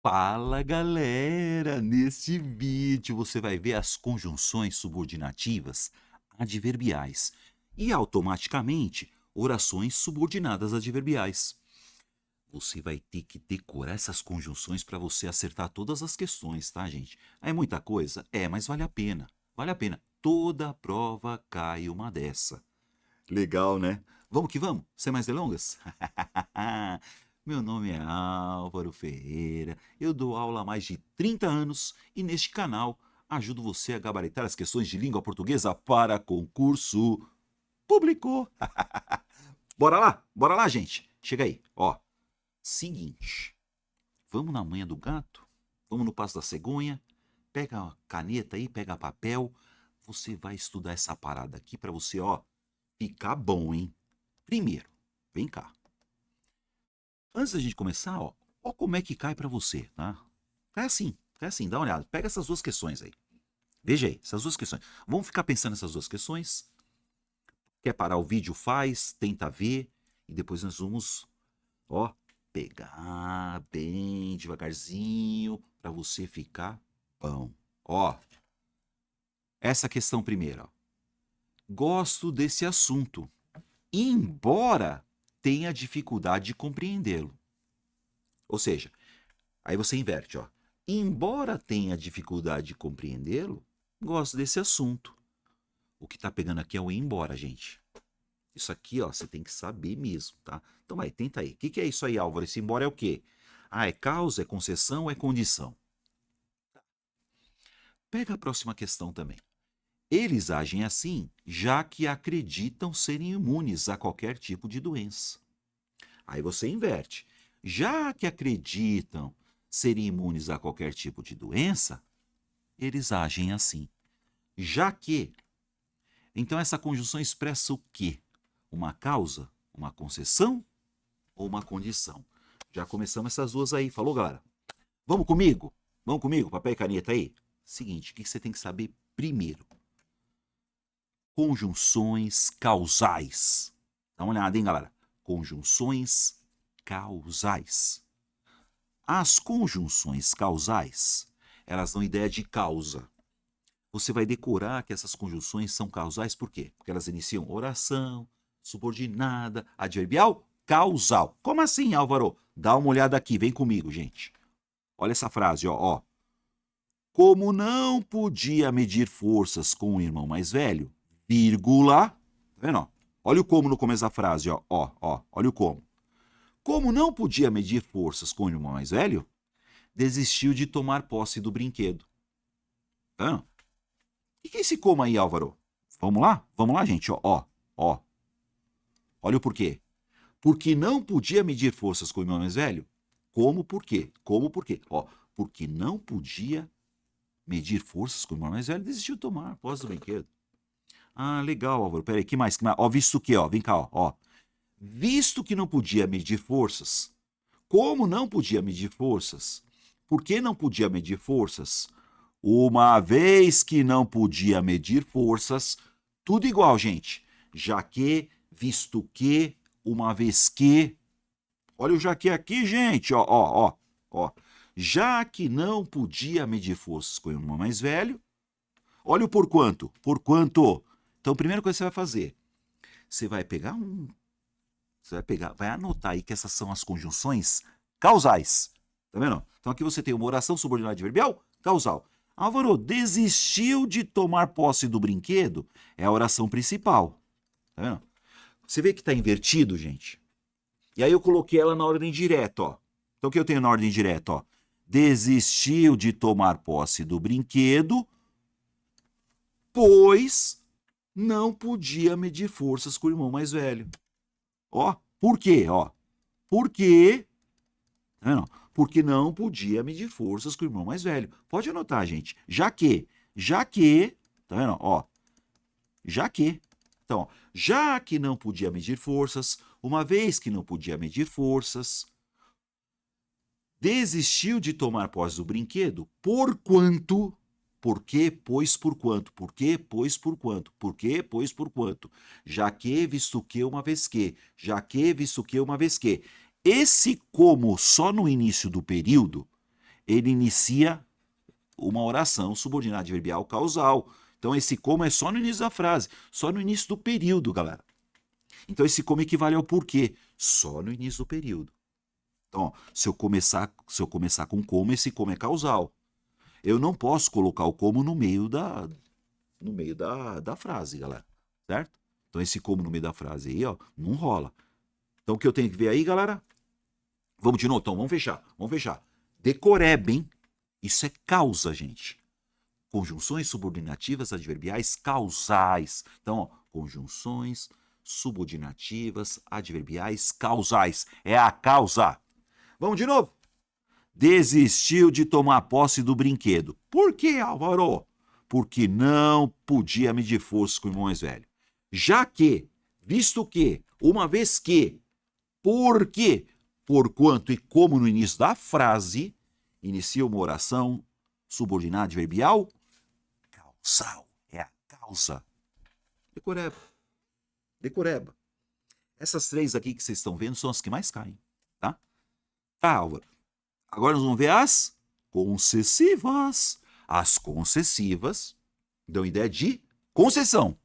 Fala galera! Neste vídeo você vai ver as conjunções subordinativas adverbiais e automaticamente orações subordinadas adverbiais. Você vai ter que decorar essas conjunções para você acertar todas as questões, tá, gente? É muita coisa? É, mas vale a pena. Vale a pena. Toda prova cai uma dessa. Legal, né? Vamos que vamos, sem mais delongas? Meu nome é Álvaro Ferreira, eu dou aula há mais de 30 anos e neste canal ajudo você a gabaritar as questões de língua portuguesa para concurso público. Bora lá, gente. Chega aí, ó. Seguinte, vamos na manha do gato? Vamos no passo da cegonha? Pega a caneta aí, pega papel. Você vai estudar essa parada aqui para você, ó, ficar bom, hein? Primeiro, vem cá. Antes da gente começar, ó como é que cai para você, tá? Cai assim, dá uma olhada. Pega essas duas questões aí. Veja aí, essas duas questões. Vamos ficar pensando nessas duas questões. Quer parar o vídeo? Faz, tenta ver. E depois nós vamos, ó, pegar bem devagarzinho para você ficar bom. Ó, essa questão primeira, ó. Gosto desse assunto, embora tenha dificuldade de compreendê-lo. Ou seja, aí você inverte, ó. Embora tenha dificuldade de compreendê-lo, gosto desse assunto. O que está pegando aqui é o embora, gente. Isso aqui, ó, você tem que saber mesmo, tá? Então vai, tenta aí. O que é isso aí, Álvaro? Esse embora é o quê? Ah, é causa, é concessão ou é condição? Pega a próxima questão também. Eles agem assim, já que acreditam serem imunes a qualquer tipo de doença. Aí você inverte. Já que acreditam serem imunes a qualquer tipo de doença, eles agem assim. Já que. Então, essa conjunção expressa o quê? Uma causa, uma concessão ou uma condição? Já começamos essas duas aí. Falou, galera? Vamos comigo? Vamos comigo? Papel e caneta aí? Seguinte, o que você tem que saber primeiro? Conjunções causais. Dá uma olhada, hein, galera? Conjunções causais. As conjunções causais, elas dão ideia de causa. Você vai decorar que essas conjunções são causais por quê? Porque elas iniciam oração, subordinada, adverbial, causal. Como assim, Álvaro? Dá uma olhada aqui, vem comigo, gente. Olha essa frase, ó. Como não podia medir forças com o irmão mais velho, vírgula, tá vendo? Ó? Olha o como no começo da frase, ó, olha o como. Como não podia medir forças com o irmão mais velho, desistiu de tomar posse do brinquedo. Tá? O que é esse como aí, Álvaro? Vamos lá, gente, ó. Olha o porquê. Porque não podia medir forças com o irmão mais velho? Como por quê? Ó, porque não podia medir forças com o irmão mais velho, desistiu de tomar posse do brinquedo. Ah, legal, Álvaro. Peraí, que mais? Ó, visto que, ó, vem cá, ó. Visto que não podia medir forças, como não podia medir forças? Por que não podia medir forças? Uma vez que não podia medir forças, tudo igual, gente. Já que, visto que, uma vez que. Olha o já que aqui, gente, ó. Já que não podia medir forças com o irmão mais velho, olha o por quanto. Por quanto? Então, a primeira coisa que você vai fazer, você vai pegar vai anotar aí que essas são as conjunções causais. Tá vendo? Então aqui você tem uma oração subordinada adverbial causal. Álvaro, desistiu de tomar posse do brinquedo? É a oração principal. Tá vendo? Você vê que está invertido, gente? E aí eu coloquei ela na ordem direta, ó. Então o que eu tenho na ordem direta, ó? Desistiu de tomar posse do brinquedo, pois não podia medir forças com o irmão mais velho. Ó, por quê? Ó, porque, tá vendo? Porque não podia medir forças com o irmão mais velho. Pode anotar, gente. Já que, tá vendo? Ó, já que. Então, ó, já que não podia medir forças, uma vez que não podia medir forças, desistiu de tomar posse do brinquedo, porquanto. Por quê? Pois por quanto. Por quê? Pois por quanto. Por quê? Pois por quanto. Já que, visto que, uma vez que. Já que, visto que, uma vez que. Esse como só no início do período ele inicia uma oração subordinada adverbial causal. Então, esse como é só no início da frase, só no início do período, galera. Então, esse como equivale ao porquê, só no início do período. Então, ó, se eu começar com como, esse como é causal. Eu não posso colocar o como no meio da frase, galera. Certo? Então, esse como no meio da frase aí, ó, não rola. Então, o que eu tenho que ver aí, galera? Vamos de novo? Então, vamos fechar. Decorebem. Isso é causa, gente. Conjunções subordinativas adverbiais causais. Então, ó, conjunções subordinativas adverbiais causais. É a causa. Vamos de novo? Desistiu de tomar posse do brinquedo. Por quê, Álvaro? Porque não podia medir força com o irmão mais velho. Já que, visto que, uma vez que, por quê, porquanto e como no início da frase, inicia uma oração subordinada adverbial causal. É a causa. Decoreba. Essas três aqui que vocês estão vendo são as que mais caem. Tá? Tá, Álvaro. Agora nós vamos ver as concessivas. As concessivas dão ideia de concessão.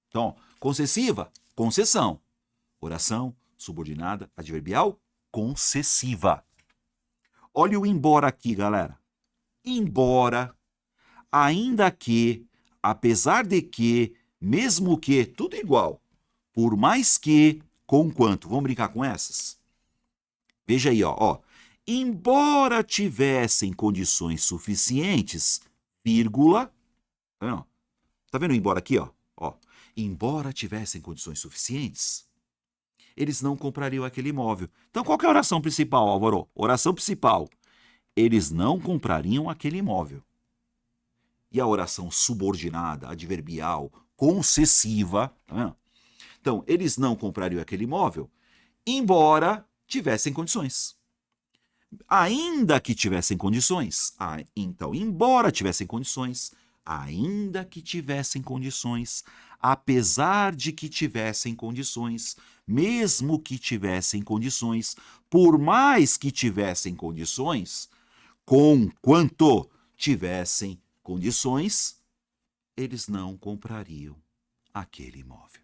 Então, concessiva, concessão. Oração subordinada adverbial concessiva. Olha o embora aqui, galera. Embora, ainda que, apesar de que, mesmo que, tudo igual. Por mais que, com quanto. Vamos brincar com essas? Veja aí, ó. Embora tivessem condições suficientes, vírgula. Tá vendo o embora aqui, ó? Embora tivessem condições suficientes, eles não comprariam aquele imóvel. Então, qual que é a oração principal, Álvaro? Oração principal. Eles não comprariam aquele imóvel. E a oração subordinada, adverbial, concessiva, tá vendo? Então, eles não comprariam aquele imóvel, embora tivessem condições. Ainda que tivessem condições. Então, embora tivessem condições, ainda que tivessem condições, apesar de que tivessem condições, mesmo que tivessem condições, por mais que tivessem condições, conquanto tivessem condições, eles não comprariam aquele imóvel.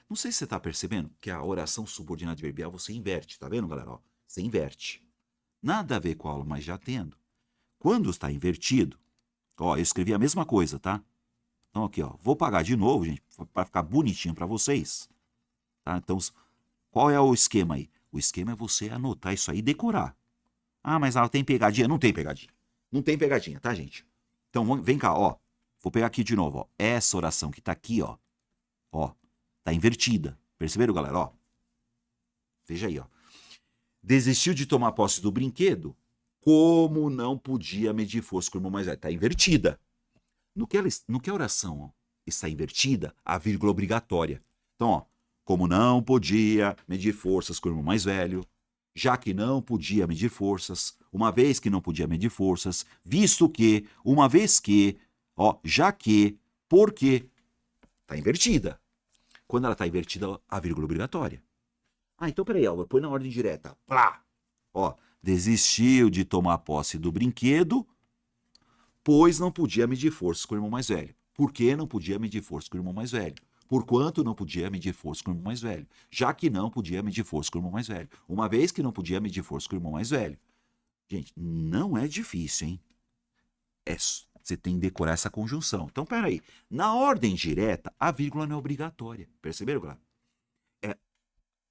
Não sei se você está percebendo que a oração subordinada adverbial você inverte, tá vendo, galera? Você inverte. Nada a ver com a aula, mas já tendo. Quando está invertido, eu escrevi a mesma coisa, tá? Então aqui, vou pagar de novo, gente, para ficar bonitinho para vocês. Tá? Então, qual é o esquema aí? O esquema é você anotar isso aí e decorar. Ah, mas ela tem pegadinha? Não tem pegadinha. Não tem pegadinha, tá, gente? Então, vem cá, Vou pegar aqui de novo, Essa oração que tá aqui, tá invertida. Perceberam, galera? Veja aí, Desistiu de tomar posse do brinquedo, como não podia medir força com o irmão mais velho. Tá invertida. No que a oração está invertida, a vírgula obrigatória. Então, como não podia medir forças com o irmão mais velho, já que não podia medir forças, uma vez que não podia medir forças, visto que, uma vez que, já que, porque, está invertida. Quando ela está invertida, a vírgula obrigatória. Então peraí, Álvaro, põe na ordem direta. Plá! Desistiu de tomar posse do brinquedo, pois não podia medir forças com o irmão mais velho. Por que não podia medir forças com o irmão mais velho? Porquanto não podia medir força com o irmão mais velho. Já que não podia medir força com o irmão mais velho. Uma vez que não podia medir força com o irmão mais velho. Gente, não é difícil, hein? Você tem que decorar essa conjunção. Então, peraí. Na ordem direta, a vírgula não é obrigatória. Perceberam, galera?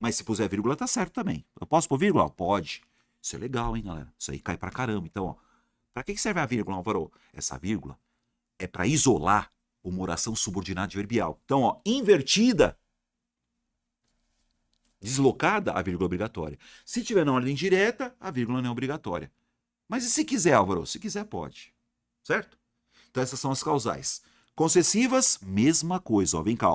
Mas se puser vírgula, tá certo também. Eu posso pôr vírgula? Pode. Isso é legal, hein, galera? Isso aí cai pra caramba. Então, pra que serve a vírgula, Álvaro? Essa vírgula é para isolar uma oração subordinada adverbial. Então, invertida, deslocada, a vírgula é obrigatória. Se tiver na ordem direta, a vírgula não é obrigatória. Mas e se quiser, Álvaro? Se quiser, pode. Certo? Então, essas são as causais. Concessivas, mesma coisa. Vem cá,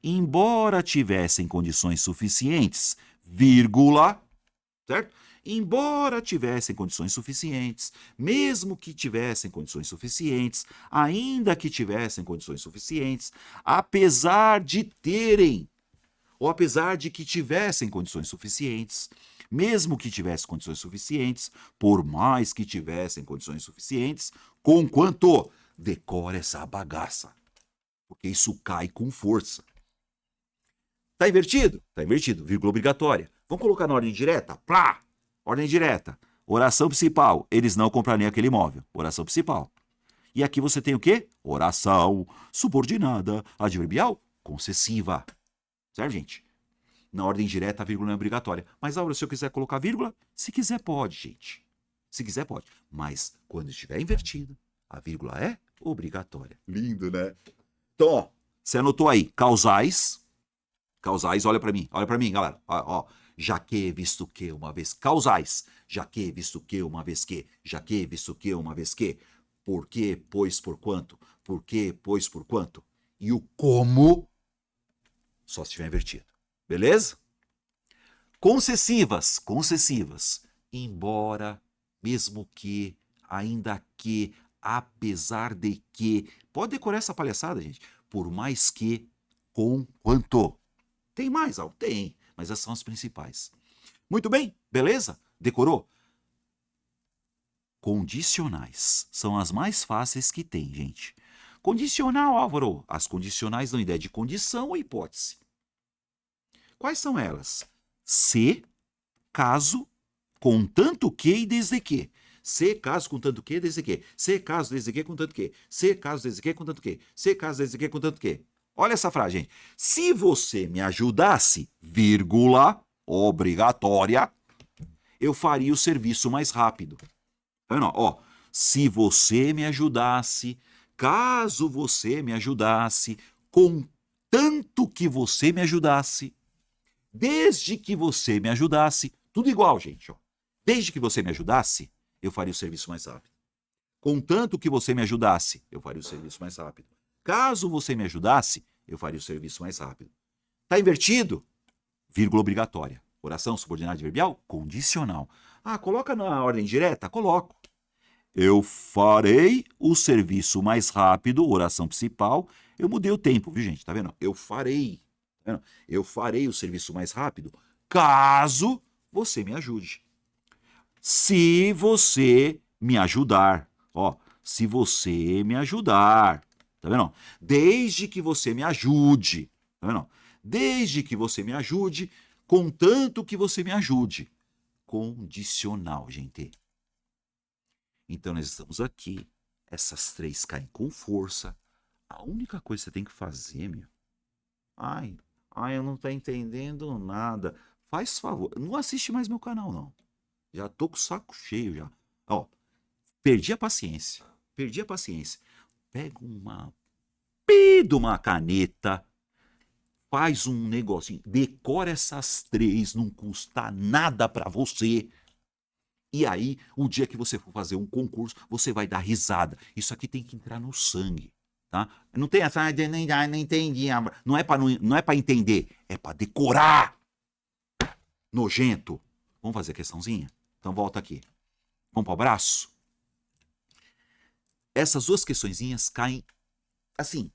Embora tivessem condições suficientes, vírgula, certo? Embora tivessem condições suficientes, mesmo que tivessem condições suficientes, ainda que tivessem condições suficientes, apesar de terem, ou apesar de que tivessem condições suficientes, Mesmo que tivesse condições suficientes, por mais que tivessem condições suficientes, conquanto decora essa bagaça. Porque isso cai com força. Tá invertido? Tá invertido. Vírgula obrigatória. Vamos colocar na ordem direta? Plá! Ordem direta. Oração principal. Eles não comprariam aquele imóvel. Oração principal. E aqui você tem o quê? Oração subordinada adverbial concessiva. Certo, gente? Na ordem direta, a vírgula não é obrigatória. Mas, Aura, se eu quiser colocar vírgula, se quiser pode, gente. Se quiser pode. Mas, quando estiver invertido, a vírgula é obrigatória. Lindo, né? Então, ó, você anotou aí, causais. Causais, olha pra mim, galera. Ó, já que, visto que, uma vez. Causais. Já que, visto que, uma vez que. Já que, visto que, uma vez que. Por que, pois, por quanto. Por que, pois, por quanto. E o como, só se estiver invertido. Beleza? Concessivas. Embora, mesmo que, ainda que, apesar de que. Pode decorar essa palhaçada, gente. Por mais que, com quanto. Tem mais, Al? Tem. Mas essas são as principais. Muito bem, beleza? Decorou? Condicionais. São as mais fáceis que tem, gente. Condicional, Álvaro. As condicionais dão ideia de condição ou hipótese. Quais são elas? Se, caso, contanto que e desde que. Se, caso, contanto que, desde que. Se, caso, desde que, contanto que. Se, caso, desde que, contanto que. Se, caso, desde que, contanto que. Olha essa frase, gente. Se você me ajudasse, vírgula, obrigatória, eu faria o serviço mais rápido. Tá vendo? Ó, se você me ajudasse, caso você me ajudasse, contanto que você me ajudasse, desde que você me ajudasse, tudo igual, gente. Ó. Desde que você me ajudasse, eu faria o serviço mais rápido. Contanto que você me ajudasse, eu faria o serviço mais rápido. Caso você me ajudasse, eu faria o serviço mais rápido. Tá invertido? Vírgula obrigatória. Oração subordinada adverbial? Condicional. Ah, coloca na ordem direta? Coloco. Eu farei o serviço mais rápido, oração principal. Eu mudei o tempo, viu, gente? Tá vendo? Eu farei. Tá vendo? Eu farei o serviço mais rápido, caso você me ajude. Se você me ajudar. Ó, se você me ajudar. Tá vendo? Desde que você me ajude. Tá vendo? Desde que você me ajude, contanto que você me ajude. Condicional, gente. Então, nós estamos aqui. Essas três caem com força. A única coisa que você tem que fazer, meu. Ai, eu não tô entendendo nada. Faz favor. Não assiste mais meu canal, não. Já tô com o saco cheio, já. Ó, perdi a paciência. Pega uma caneta, faz um negocinho, decora essas três, não custa nada pra você. E aí, o dia que você for fazer um concurso, você vai dar risada. Isso aqui tem que entrar no sangue, tá? Não tem essa, não entendi. Não é pra entender, é pra decorar. Nojento. Vamos fazer a questãozinha? Então volta aqui. Vamos pro abraço? Essas duas questõezinhas caem assim,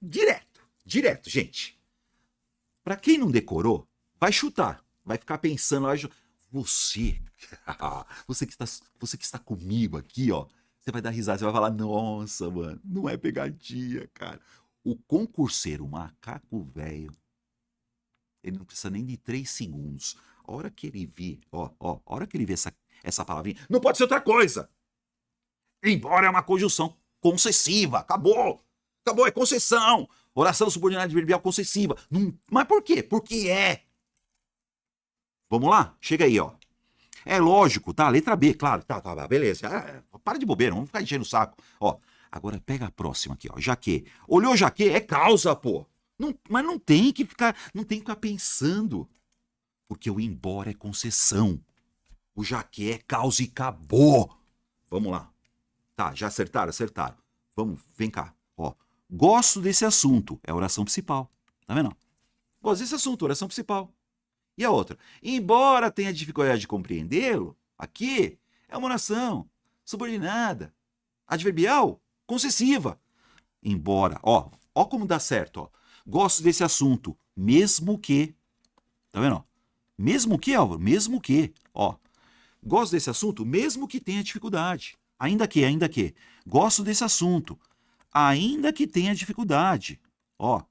direto, gente. Pra quem não decorou, vai chutar, vai ficar pensando, você que está comigo aqui, ó, você vai dar risada, você vai falar, nossa, mano, não é pegadinha, cara. O concurseiro, macaco velho, ele não precisa nem de 3 segundos. A hora que ele vê, a hora que ele vê essa palavrinha, não pode ser outra coisa. Embora é uma conjunção concessiva, acabou, é concessão. Oração subordinada adverbial concessiva. Mas por quê? Porque é. Vamos lá? Chega aí, ó. É lógico, tá? Letra B, claro. Tá, beleza. Para de bobeira, vamos ficar enchendo o saco. Ó, agora pega a próxima aqui, ó. Já que. Olhou já que? É causa, pô. Mas não tem que ficar pensando. Porque o embora é concessão. O já que é causa e acabou. Vamos lá. Tá, já acertaram? Vamos, vem cá. Ó, gosto desse assunto. É a oração principal. Tá vendo? Gosto desse assunto, oração principal. E a outra? Embora tenha dificuldade de compreendê-lo, aqui é uma oração subordinada, adverbial, concessiva. Embora, ó como dá certo, ó. Gosto desse assunto, mesmo que, tá vendo? Mesmo que, Álvaro? Mesmo que. Ó, gosto desse assunto, mesmo que tenha dificuldade. Ainda que. Gosto desse assunto, ainda que tenha dificuldade. Ó,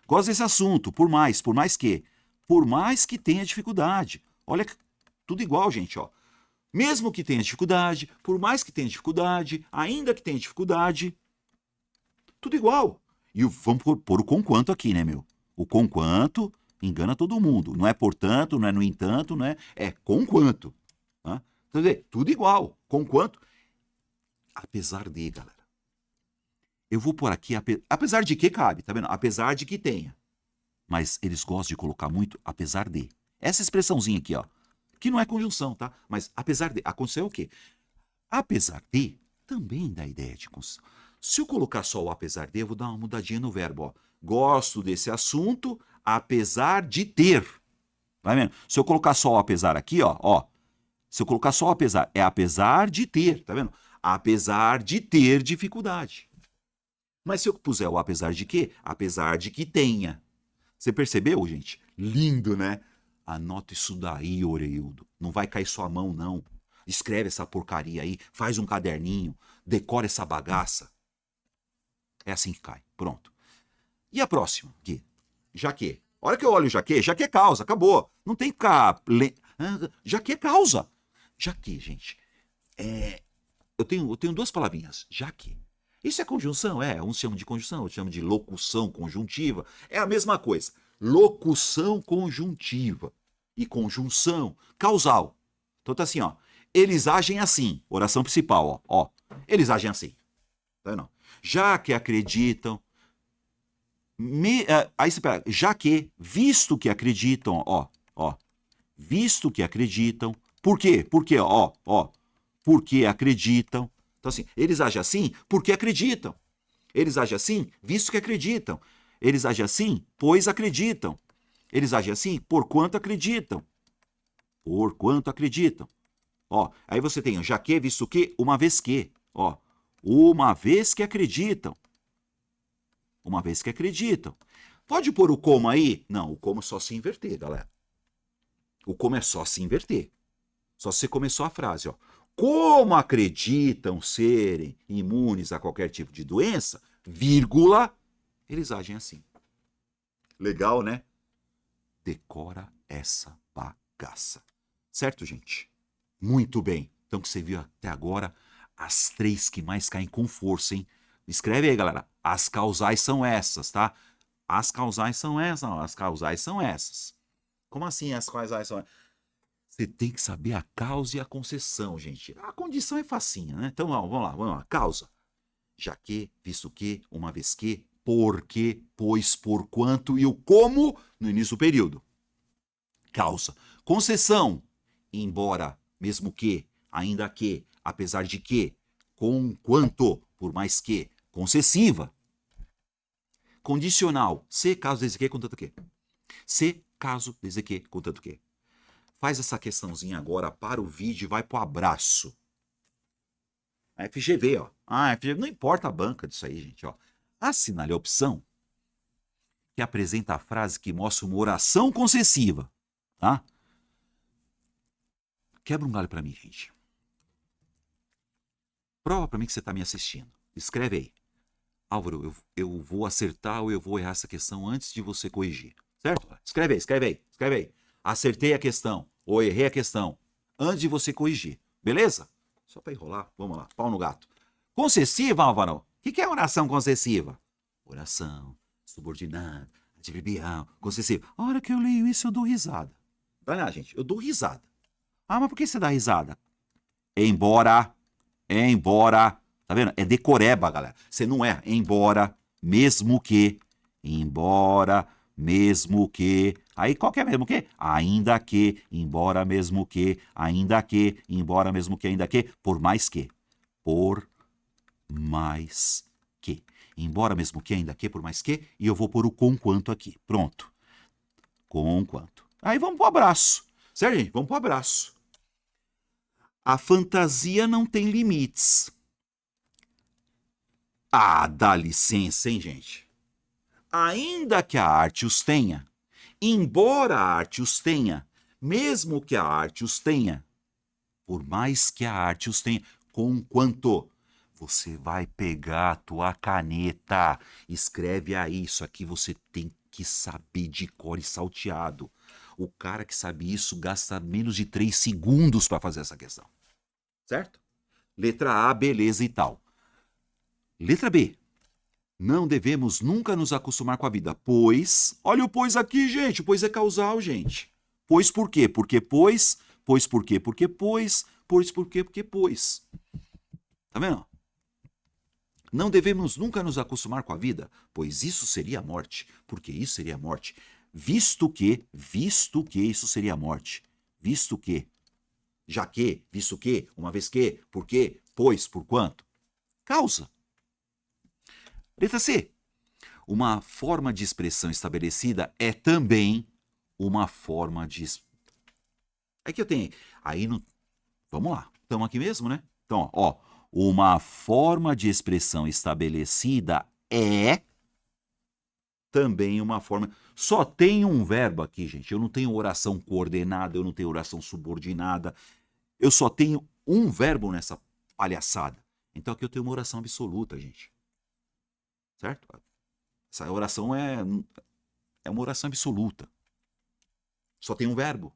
gosto desse assunto, por mais que. Por mais que tenha dificuldade. Olha, tudo igual, gente, ó. Mesmo que tenha dificuldade, por mais que tenha dificuldade, ainda que tenha dificuldade, tudo igual. E vamos pôr o conquanto aqui, né, meu? O conquanto engana todo mundo. Não é portanto, não é no entanto, não é? É conquanto. Tá? Então, tudo igual. Conquanto. Apesar de, galera. Eu vou pôr aqui, apesar de que cabe, tá vendo? Apesar de que tenha. Mas eles gostam de colocar muito apesar de. Essa expressãozinha aqui, ó. Que não é conjunção, tá? Mas apesar de. Aconteceu o quê? Apesar de também dá ideia de conjunção. Se eu colocar só o apesar de, eu vou dar uma mudadinha no verbo, ó. Gosto desse assunto, apesar de ter. Tá vendo? Se eu colocar só o apesar aqui, ó. Se eu colocar só o apesar, é apesar de ter, tá vendo? Apesar de ter dificuldade. Mas se eu puser o apesar de quê? Apesar de que tenha. Você percebeu, gente? Lindo, né? Anota isso daí, Oreildo. Não vai cair sua mão, não. Escreve essa porcaria aí, faz um caderninho, decora essa bagaça. É assim que cai. Pronto. E a próxima? Aqui. Jaque. A hora que eu olho o jaque é causa, acabou. Não tem que ficar... Jaque é causa. Jaque, gente. Eu tenho duas palavrinhas. Jaque. Isso é conjunção? Uns chamam de conjunção, outros chamam de locução conjuntiva. É a mesma coisa. Locução conjuntiva e conjunção causal. Então tá assim, ó. Eles agem assim. Oração principal, ó. Eles agem assim. Tá vendo? Já que acreditam. Aí você pega. Já que, visto que acreditam, ó. Visto que acreditam. Por quê? Porque, ó. Porque acreditam. Então, assim, eles agem assim porque acreditam. Eles agem assim visto que acreditam. Eles agem assim pois acreditam. Eles agem assim porquanto acreditam. Porquanto acreditam. Ó, aí você tem já que, visto que, uma vez que. Ó, uma vez que acreditam. Uma vez que acreditam. Pode pôr o como aí? Não, o como é só se inverter, galera. O como é só se inverter. Só se você começou a frase, ó. Como acreditam serem imunes a qualquer tipo de doença, vírgula, eles agem assim. Legal, né? Decora essa bagaça. Certo, gente? Muito bem. Então, que você viu até agora, as 3 que mais caem com força, hein? Escreve aí, galera. As causais são essas, tá? As causais são essas, não. As causais são essas. Como assim as causais são essas? Você tem que saber a causa e a concessão, gente. A condição é facinha, né? Então, vamos lá. Causa. Já que, visto que, uma vez que, porque, pois, porquanto e o como no início do período. Causa. Concessão. Embora, mesmo que, ainda que, apesar de que, com quanto, por mais que. Concessiva. Condicional. Se, caso, desde que, contanto que. Se, caso, desde que, contanto que. Faz essa questãozinha agora, para o vídeo e vai pro abraço. A FGV, ó. FGV, não importa a banca disso aí, gente, ó. Assinale a opção que apresenta a frase que mostra uma oração concessiva, tá? Quebra um galho para mim, gente. Prova para mim que você tá me assistindo. Escreve aí. Álvaro, eu vou acertar ou eu vou errar essa questão antes de você corrigir. Certo? Escreve aí. Acertei a questão ou errei a questão antes de você corrigir. Beleza? Só para enrolar. Vamos lá. Pau no gato. Concessiva, Álvaro. O que é oração concessiva? Oração, subordinada, adverbial, concessiva. A hora que eu leio isso, eu dou risada. Vai lá, gente. Eu dou risada. Mas por que você dá risada? Embora. Tá vendo? É decoreba, galera. Você não erra. Embora, mesmo que. Aí qual que é mesmo que? Ainda que, embora mesmo que, ainda que, embora mesmo que, ainda que, por mais que. Por mais que. Embora mesmo que, ainda que, por mais que, e eu vou pôr o conquanto aqui. Pronto. Conquanto. Aí vamos pro abraço. Certo, gente? Vamos pro abraço. A fantasia não tem limites. Dá licença, hein, gente? Ainda que a arte os tenha, embora a arte os tenha, Mesmo que a arte os tenha, por mais que a arte os tenha, conquanto você vai pegar a tua caneta, escreve aí, isso aqui você tem que saber de cor e salteado. O cara que sabe isso gasta menos de 3 segundos para fazer essa questão. Certo? Letra A, beleza e tal. Letra B. Não devemos nunca nos acostumar com a vida, pois... Olha o pois aqui, gente. O pois é causal, gente. Pois por quê? Porque pois... Pois por quê? Porque pois... Pois por quê? Porque pois. Tá vendo? Não devemos nunca nos acostumar com a vida, pois isso seria a morte. Porque isso seria a morte. Visto que isso seria a morte. Visto que, já que, visto que, uma vez que, por quê, pois, por quanto. Causa. Letra C. Uma forma de expressão estabelecida é também uma forma de... É que eu tenho... Aí, no... Vamos lá. Estamos aqui mesmo, né? Então, ó. Uma forma de expressão estabelecida é também uma forma... Só tem um verbo aqui, gente. Eu não tenho oração coordenada, eu não tenho oração subordinada. Eu só tenho um verbo nessa palhaçada. Então aqui eu tenho uma oração absoluta, gente. Certo? Essa oração é uma oração absoluta. Só tem um verbo.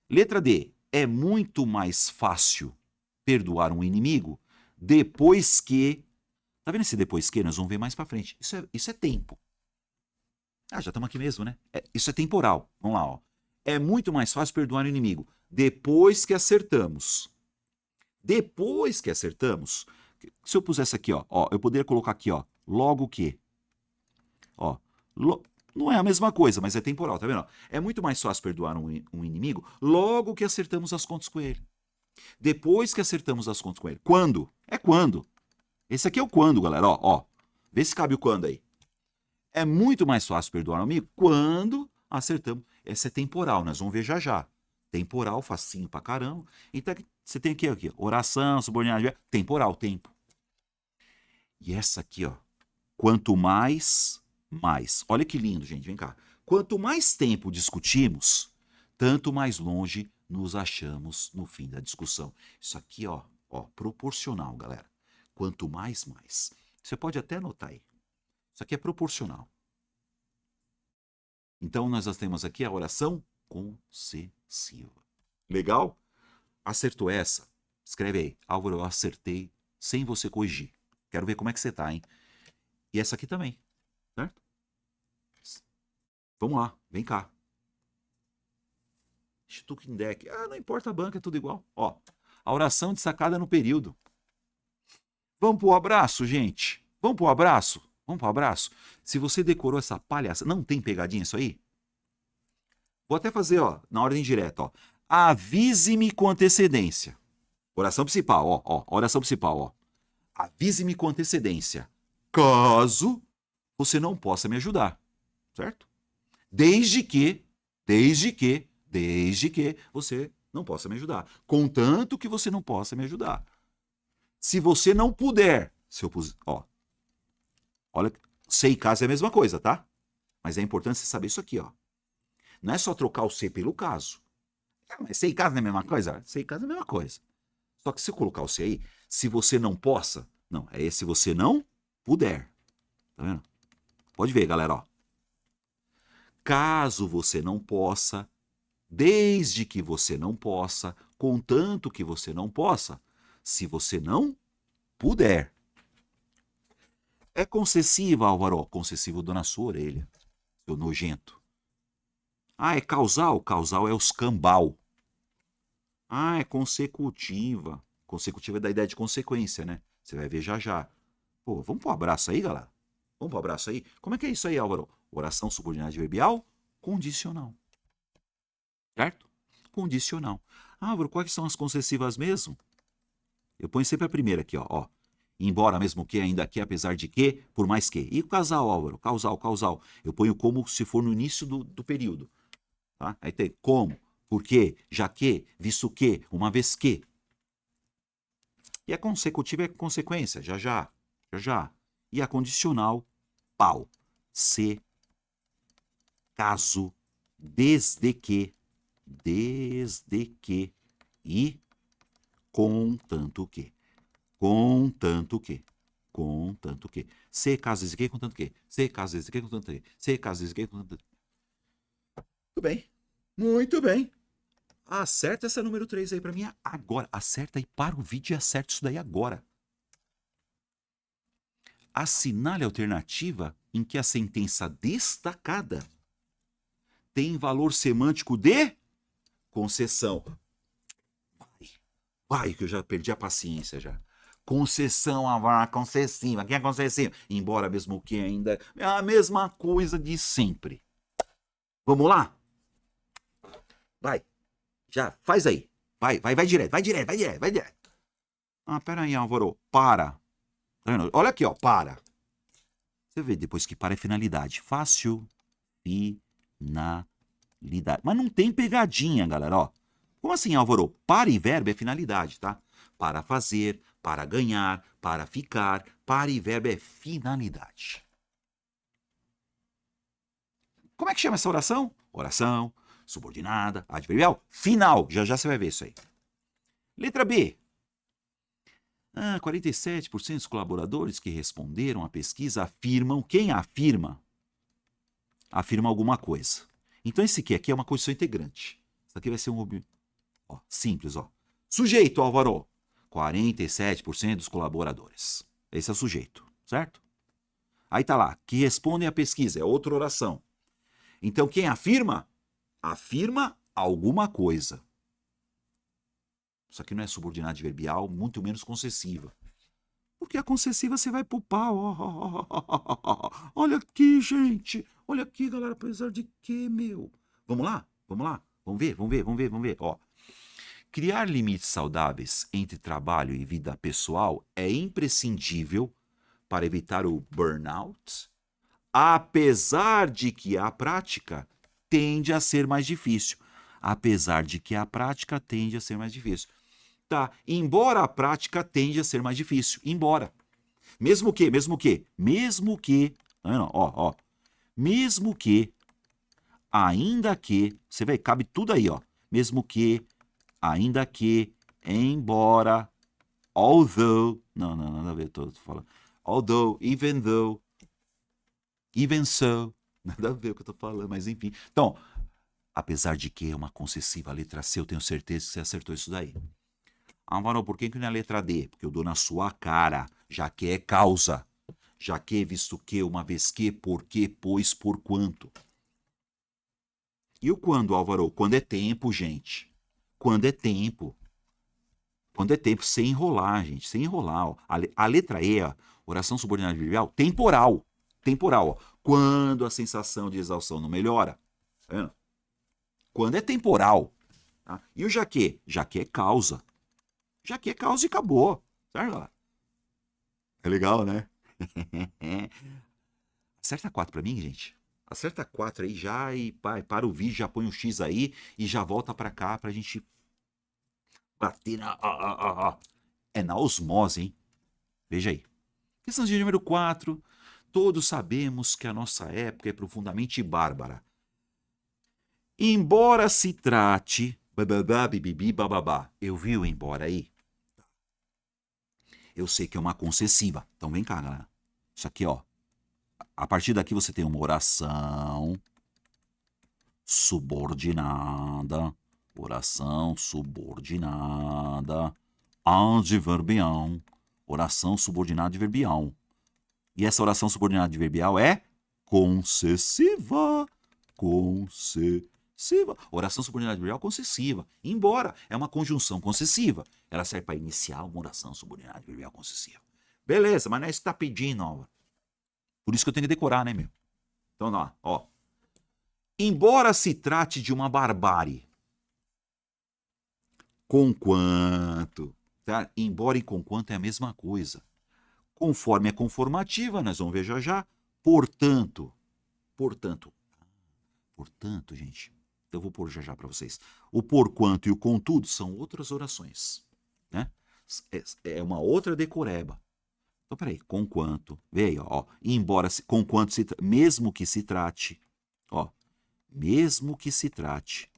Letra D. É muito mais fácil perdoar um inimigo depois que... Tá vendo esse depois que? Nós vamos ver mais pra frente. Isso é tempo. Ah, já estamos aqui mesmo, né? Isso é temporal. Vamos lá, ó. É muito mais fácil perdoar um inimigo depois que acertamos. Depois que acertamos... Se eu pusesse aqui, ó, eu poderia colocar aqui, ó, logo que. Ó, não é a mesma coisa, mas é temporal, tá vendo? É muito mais fácil perdoar um inimigo logo que acertamos as contas com ele. Depois que acertamos as contas com ele. Quando? É quando. Esse aqui é o quando, galera. Ó. Vê se cabe o quando aí. É muito mais fácil perdoar um amigo quando acertamos. Essa é temporal, nós vamos ver já já. Temporal, facinho pra caramba. Então você tem aqui, oração, subordinado, temporal, tempo. E essa aqui, ó. Quanto mais. Olha que lindo, gente, vem cá. Quanto mais tempo discutimos, tanto mais longe nos achamos no fim da discussão. Isso aqui, ó, proporcional, galera. Quanto mais. Você pode até anotar aí. Isso aqui é proporcional. Então, nós temos aqui a oração concessiva. Legal? Acertou essa? Escreve aí. Álvaro, eu acertei sem você corrigir. Quero ver como é que você tá, hein? E essa aqui também, certo? Vamos lá, vem cá. Stuckendek. Ah, não importa a banca, é tudo igual. Ó, a oração destacada no período. Vamos pro abraço, gente? Vamos pro abraço? Vamos pro abraço? Se você decorou essa palhaça, não tem pegadinha isso aí? Vou até fazer, ó, na ordem direta, ó. Avise-me com antecedência. Oração principal, ó, oração principal, ó. Avise-me com antecedência, caso você não possa me ajudar, certo? Desde que você não possa me ajudar. Contanto que você não possa me ajudar. Se você não puder, se eu puser, ó, olha, se e caso é a mesma coisa, tá? Mas é importante você saber isso aqui, ó. Não é só trocar o se pelo caso. Mas se e caso não é a mesma coisa? Se e caso é a mesma coisa. Só que se eu colocar o se aí, se você não possa, não, é se você não puder. Tá vendo? Pode ver, galera, ó. Caso você não possa, desde que você não possa, contanto que você não possa, se você não puder. É concessiva, Álvaro, concessivo dou na sua orelha, seu nojento. Ah, é causal? Causal é os cambal. Ah, é consecutiva. Consecutiva é da ideia de consequência, né? Você vai ver já já. Pô, vamos pro abraço aí, galera? Vamos pro abraço aí? Como é que é isso aí, Álvaro? Oração subordinada adverbial condicional. Certo? Condicional. Álvaro, quais são as concessivas mesmo? Eu ponho sempre a primeira aqui, ó. Embora, mesmo que, ainda que, apesar de que, por mais que. E o casal, Álvaro? Causal. Eu ponho como se for no início do período. Tá? Aí tem como, porque, já que, visto que, uma vez que. E a consecutiva é consequência, já. E a condicional, pau. Se, caso, desde que, desde que e contanto que. Contanto que. Contanto que. Se caso desde que, contanto que. Se caso desde que, contanto que. Se caso desde que, contanto que. Muito bem. Muito bem. Acerta essa número 3 aí pra mim agora. Acerta aí, para o vídeo e acerta isso daí agora. Assinale a alternativa em que a sentença destacada tem valor semântico de concessão. Vai, que eu já perdi a paciência já. Concessão, a concessiva. Quem é concessiva? Embora mesmo que ainda é a mesma coisa de sempre. Vamos lá? Vai. Já, faz aí. Vai direto, vai direto. Ah, pera aí, Álvaro. Para. Tá vendo? Olha aqui, ó, para. Você vê depois que para é finalidade. Fácil. Finalidade. Mas não tem pegadinha, galera, ó. Como assim, Álvaro? Para e verbo é finalidade, tá? Para fazer, para ganhar, para ficar. Para e verbo é finalidade. Como é que chama essa oração? Oração, subordinada, adverbial, final. Já já você vai ver isso aí. Letra B. 47% dos colaboradores que responderam à pesquisa afirmam. Quem afirma? Afirma alguma coisa. Então esse aqui é uma condição integrante. Isso aqui vai ser um... Ó, simples, ó. Sujeito, Álvaro. 47% dos colaboradores. Esse é o sujeito, certo? Aí tá lá, que respondem à pesquisa. É outra oração. Então quem afirma? Afirma alguma coisa. Isso aqui não é subordinado adverbial, muito menos concessiva. Porque a concessiva você vai pro pau. Olha aqui, gente. Olha aqui, galera. Apesar de que, meu? Vamos lá? Vamos lá? Vamos ver. Ó. Criar limites saudáveis entre trabalho e vida pessoal é imprescindível para evitar o burnout, apesar de que a prática tende a ser mais difícil. Apesar de que a prática tende a ser mais difícil. Tá, embora a prática tende a ser mais difícil. Embora. Mesmo que, não, ó, mesmo que, ainda que, você vê, cabe tudo aí, ó. Mesmo que, ainda que, embora, although, não, nada a ver, tô falando. Although, even though, even so, nada a ver o que eu tô falando, mas enfim. Então, apesar de que é uma concessiva, a letra C, eu tenho certeza que você acertou isso daí. Álvaro, por que não é a letra D? Porque eu dou na sua cara, já que é causa. Já que, visto que, uma vez que, porque, pois, por quanto. E o quando, Álvaro? Quando é tempo, gente. Quando é tempo. Quando é tempo, sem enrolar, gente. Sem enrolar. Ó. A letra E, ó, oração subordinada adverbial, temporal. Temporal, ó. Quando a sensação de exaustão não melhora. Tá vendo? Quando é temporal. Tá? E o já que? Já que é causa. Já que é causa e acabou. Certo? É legal, né? Acerta 4 pra mim, gente. Acerta 4 aí já e para o vídeo, já põe um X aí e já volta pra cá pra gente bater na... É na osmose, hein? Veja aí. Questão de número 4. Todos sabemos que a nossa época é profundamente bárbara. Embora se trate... bababá. Eu vi o embora aí? Eu sei que é uma concessiva. Então vem cá, galera. Isso aqui, ó. A partir daqui você tem uma oração subordinada. Oração subordinada adverbial. Oração subordinada adverbial. E essa oração subordinada adverbial é concessiva. Concessiva. Oração subordinada adverbial concessiva. Embora é uma conjunção concessiva. Ela serve para iniciar uma oração subordinada adverbial concessiva. Beleza, mas não é isso que está pedindo, ó. Por isso que eu tenho que decorar, né, meu? Então, ó. Embora se trate de uma barbárie, conquanto, tá? Embora e conquanto é a mesma coisa. Conforme é conformativa, nós vamos ver já já. Portanto, gente, eu vou pôr já já para vocês. O porquanto e o contudo são outras orações, né? É uma outra decoreba. Então, peraí, conquanto, veio, ó, embora, conquanto, mesmo que se trate, ó, mesmo que se trate,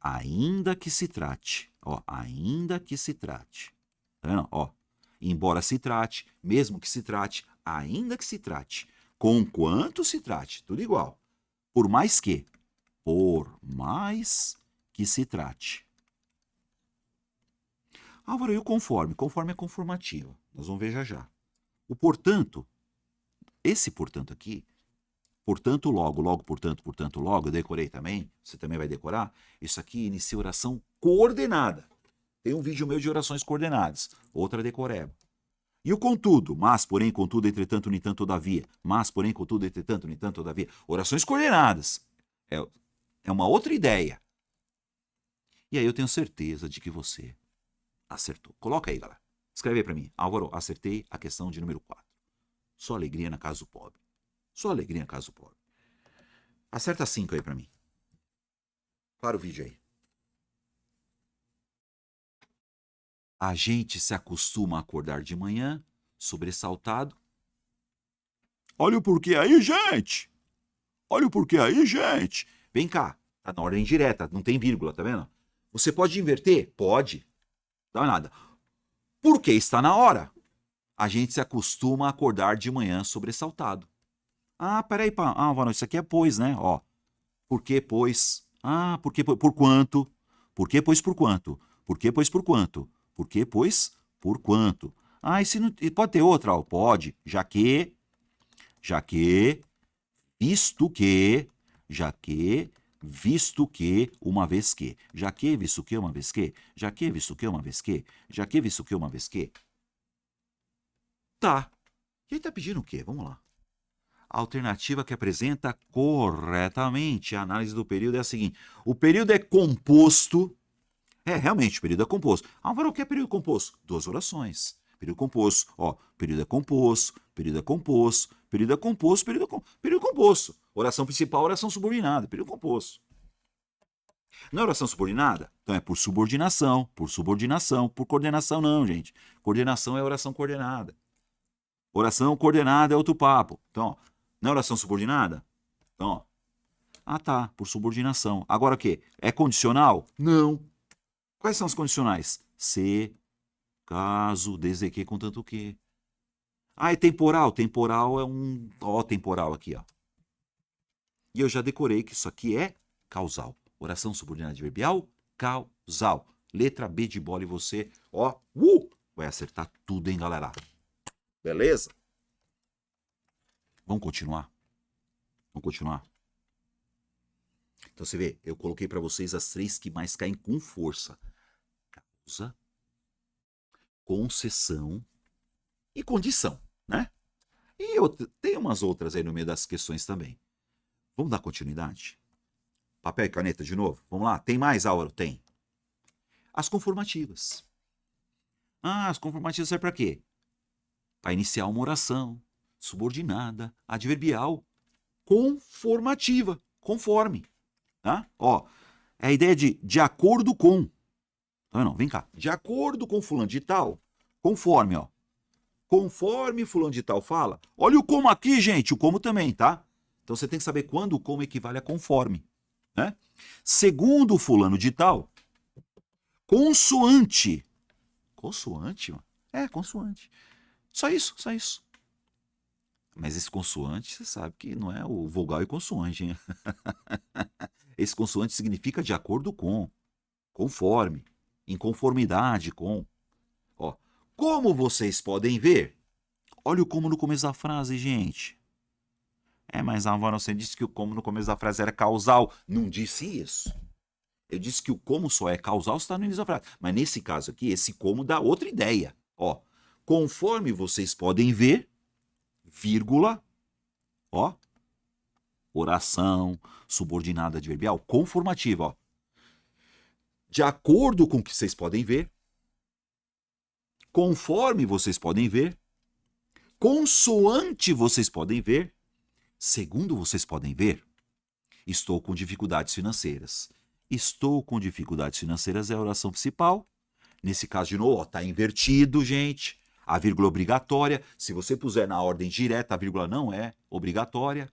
Ainda que se trate. Ó, ainda que se trate. Tá vendo? Ó, embora se trate, mesmo que se trate, ainda que se trate, conquanto se trate, tudo igual. Por mais que se trate. Álvaro, e o conforme? Conforme é conformativa. Nós vamos ver já já. O portanto, esse portanto aqui, portanto, logo, portanto, logo, eu decorei também, você também vai decorar. Isso aqui inicia oração coordenada. Tem um vídeo meu de orações coordenadas, outra decoreba. E o contudo, mas, porém, contudo, entretanto, no entanto, todavia. Mas, porém, contudo, entretanto, no entanto, todavia. Orações coordenadas. É uma outra ideia. E aí eu tenho certeza de que você acertou. Coloca aí, galera. Escreve aí pra mim. Álvaro, acertei a questão de número 4. Só alegria na casa do pobre. Só alegria na casa do pobre. Acerta 5 aí pra mim. Para o vídeo aí. A gente se acostuma a acordar de manhã, sobressaltado. Olha o porquê aí, gente! Olha o porquê aí, gente! Vem cá, tá na ordem direta, não tem vírgula, tá vendo? Você pode inverter? Pode. Dá nada. Porque está na hora. A gente se acostuma a acordar de manhã sobressaltado. Ah, peraí, Álvaro, isso aqui é pois, né? Ó. Por que, pois? Ah, por que, por quanto? Por que, pois, por quanto? Por que, pois, por quanto? Por que, pois, por quanto? Ah, e se não, e pode ter outra? Ó, pode. Já que, visto que, visto que, uma vez que. Já que, visto que, uma vez que. Já que, visto que, uma vez que. Já que, visto que, uma vez que. Tá. E aí tá pedindo o quê? Vamos lá. A alternativa que apresenta corretamente a análise do período é a seguinte. O período é composto. Realmente, o período é composto. Álvaro, o que é período composto? 2 orações. Período composto. Ó, período é composto, período é composto, período é composto, período composto. Oração principal, oração subordinada. Período composto. Não é oração subordinada? Então é por subordinação, por coordenação não, gente. Coordenação é oração coordenada. Oração coordenada é outro papo. Então, ó, não é oração subordinada? Então, ó. Ah, tá, por subordinação. Agora o quê? É condicional? Não. Quais são os condicionais? Se, caso, desde que, contanto que. Ah, é temporal? Temporal é um... Ó, temporal aqui, ó. E eu já decorei que isso aqui é causal. Oração subordinada adverbial, causal. Letra B de bola e você, ó, vai acertar tudo, hein, galera? Beleza? Vamos continuar? Vamos continuar? Então você vê, eu coloquei para vocês as 3 que mais caem com força. Causa, concessão e condição, né? E tem umas outras aí no meio das questões também. Vamos dar continuidade? Papel e caneta de novo? Vamos lá? Tem mais, Álvaro? Tem. As conformativas. Ah, as conformativas servem para quê? Para iniciar uma oração subordinada, adverbial, conformativa, conforme. Tá? Ó, é a ideia de acordo com. Tá vendo? Vem cá. De acordo com fulano de tal, conforme, ó. Conforme fulano de tal fala. Olha o como aqui, gente. O como também, tá? Então você tem que saber quando o como equivale a conforme. Né? Segundo fulano de tal, consoante. Consoante, mano? É, consoante. Só isso, só isso. Mas esse consoante, você sabe que não é o vogal e consoante, hein? Esse consoante significa de acordo com, conforme, em conformidade com. Ó, como vocês podem ver, olha o como no começo da frase, gente. Mas Álvaro, você disse que o como no começo da frase era causal. Não disse isso. Eu disse que o como só é causal se está no início da frase. Mas nesse caso aqui, esse como dá outra ideia. Ó, conforme vocês podem ver, vírgula, ó, oração, subordinada adverbial, conformativa, ó. De acordo com o que vocês podem ver, conforme vocês podem ver, consoante vocês podem ver, segundo vocês podem ver, estou com dificuldades financeiras. Estou com dificuldades financeiras é a oração principal. Nesse caso, de novo, está invertido, gente. A vírgula obrigatória. Se você puser na ordem direta, a vírgula não é obrigatória.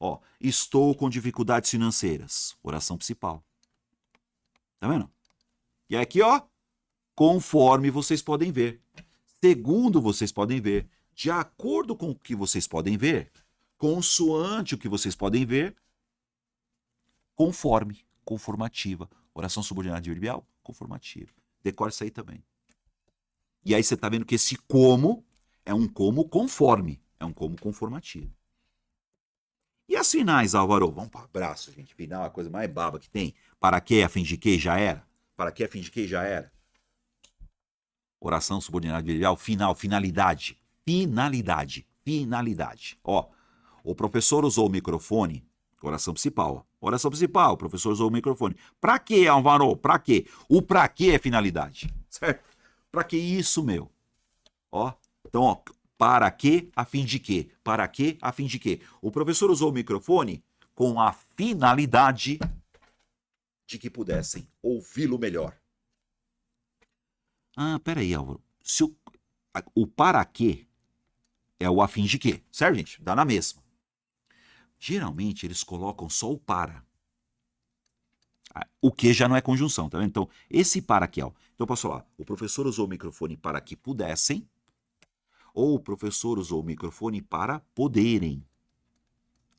Ó, estou com dificuldades financeiras. Oração principal. Tá vendo? E aqui, ó, conforme vocês podem ver. Segundo vocês podem ver. De acordo com o que vocês podem ver. Consoante o que vocês podem ver. Conforme. Conformativa. Oração subordinada adverbial, conformativa. Decore isso aí também. E aí você tá vendo que esse como é um como conforme. É um como conformativo. E as finais, Álvaro? Vamos para o abraço, gente. Final é a coisa mais baba que tem. Para que, a fim de que, já era. Para que, a fim de que, já era. Oração subordinada adverbial, final, finalidade. Finalidade. Finalidade. Ó, o professor usou o microfone. Oração principal, ó. Oração principal, o professor usou o microfone. Para que, Álvaro? Para que? O para que é finalidade. Certo? Para que isso, meu? Ó, então, ó. Para que, a fim de quê? Para que, a fim de quê? O professor usou o microfone com a finalidade de que pudessem ouvi-lo melhor. Ah, peraí, Álvaro. Se o para quê é o a fim de quê? Certo, gente? Dá na mesma. Geralmente, eles colocam só o para. O que já não é conjunção, tá vendo? Então, esse para aqui, ó. Então, eu posso falar, o professor usou o microfone para que pudessem, ou o professor usou o microfone para poderem.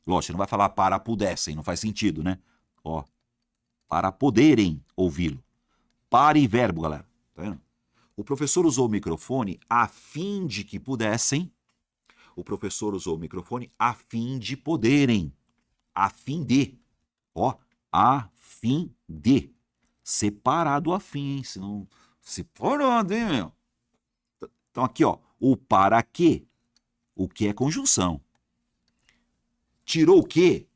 Lógico, você não vai falar para pudessem, não faz sentido, né? Ó, para poderem ouvi-lo. Para e verbo, galera. Tá vendo? O professor usou o microfone a fim de que pudessem. O professor usou o microfone a fim de poderem. A fim de. Ó, a fim de. Separado a fim, hein? Senão. Separado, hein, meu? Então aqui, ó. O para que. O que é conjunção. Tirou o que?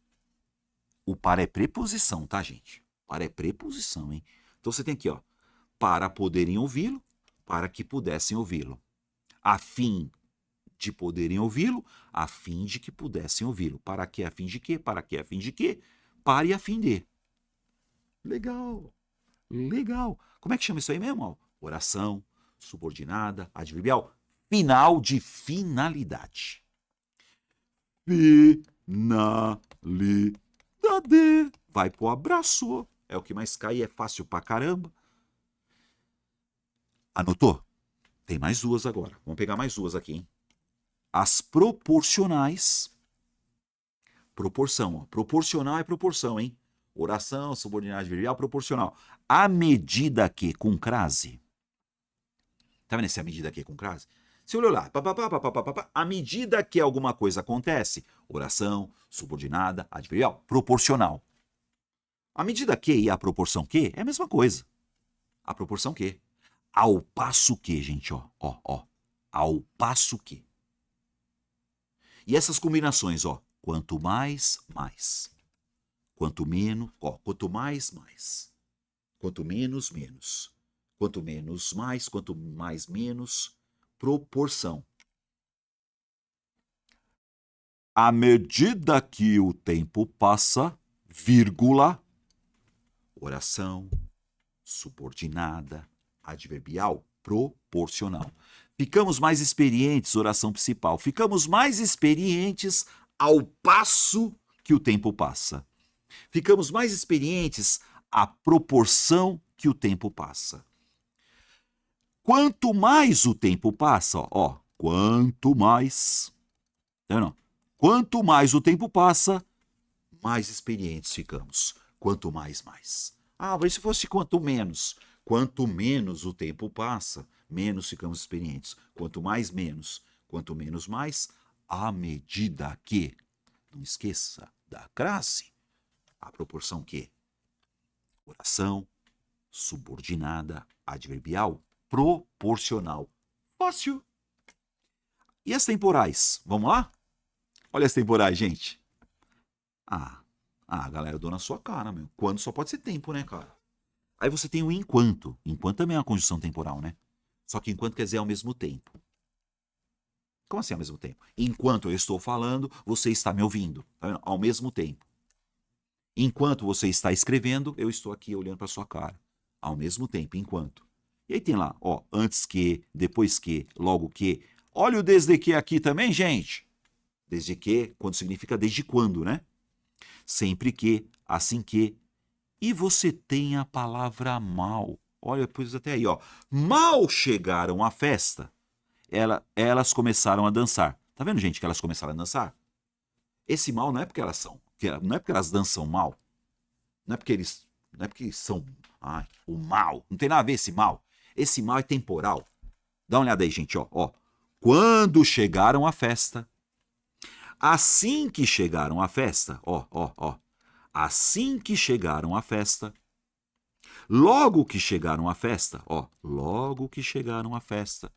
O para é preposição, tá, gente? Para é preposição, hein? Então você tem aqui, ó. Para poderem ouvi-lo, para que pudessem ouvi-lo. A fim de poderem ouvi-lo, a fim de que pudessem ouvi-lo. Para que, a fim de quê? Para que, a fim de quê? Para e a fim de. Legal. Legal. Como é que chama isso aí mesmo? Ó? Oração, subordinada, adverbial, final de finalidade. Finalidade. Vai pro abraço. É o que mais cai, é fácil pra caramba. Anotou? Tem mais duas agora. Vamos pegar mais duas aqui, hein? As proporcionais. Proporção, ó. Proporcional é proporção, hein? Oração, subordinada adverbial, proporcional. A medida que com crase. Tá vendo essa medida que com crase? Você olhou lá, a medida que alguma coisa acontece, oração, subordinada, adverbial, proporcional. A medida que e a proporção que é a mesma coisa. A proporção que. Ao passo que, gente, ó. Ao passo que. E essas combinações, ó. Quanto mais, mais. Quanto menos, ó. Quanto mais, mais. Quanto menos, menos. Quanto menos, mais. Quanto mais, menos. Proporção. À medida que o tempo passa, vírgula, oração, subordinada, adverbial, proporcional. Ficamos mais experientes, oração principal. Ficamos mais experientes ao passo que o tempo passa. Ficamos mais experientes à proporção que o tempo passa. Quanto mais o tempo passa, ó, quanto mais, não, quanto mais o tempo passa, mais experientes ficamos. Quanto mais, mais. Ah, mas se fosse quanto menos? Quanto menos o tempo passa, menos ficamos experientes. Quanto mais, menos. Quanto menos, mais, à medida que. Não esqueça da crase. A proporção que? Oração, subordinada, adverbial, proporcional. Fácil. E as temporais? Vamos lá? Olha as temporais, gente. Galera, eu dou na sua cara, meu. Quando só pode ser tempo, né, cara? Aí você tem o enquanto. Enquanto também é uma conjunção temporal, né? Só que enquanto quer dizer ao mesmo tempo. Como assim ao mesmo tempo? Enquanto eu estou falando, você está me ouvindo. Tá vendo? Ao mesmo tempo. Enquanto você está escrevendo, eu estou aqui olhando para sua cara. Ao mesmo tempo, enquanto. E aí tem lá, ó, antes que, depois que, logo que. Olha o desde que aqui também, gente. Desde que, quando significa desde quando, né? Sempre que, assim que, E você tem a palavra mal. Olha, pois até aí, ó. Mal chegaram à festa, elas começaram a dançar. Tá vendo, gente, que elas começaram a dançar? Esse mal não é porque elas são, não é porque elas dançam mal, não é porque eles são, o mal. Não tem nada a ver esse mal. Esse mal é temporal. Dá uma olhada aí, gente, ó. Quando chegaram à festa, assim que chegaram à festa, ó. Assim que chegaram à festa, logo que chegaram à festa, logo que chegaram à festa.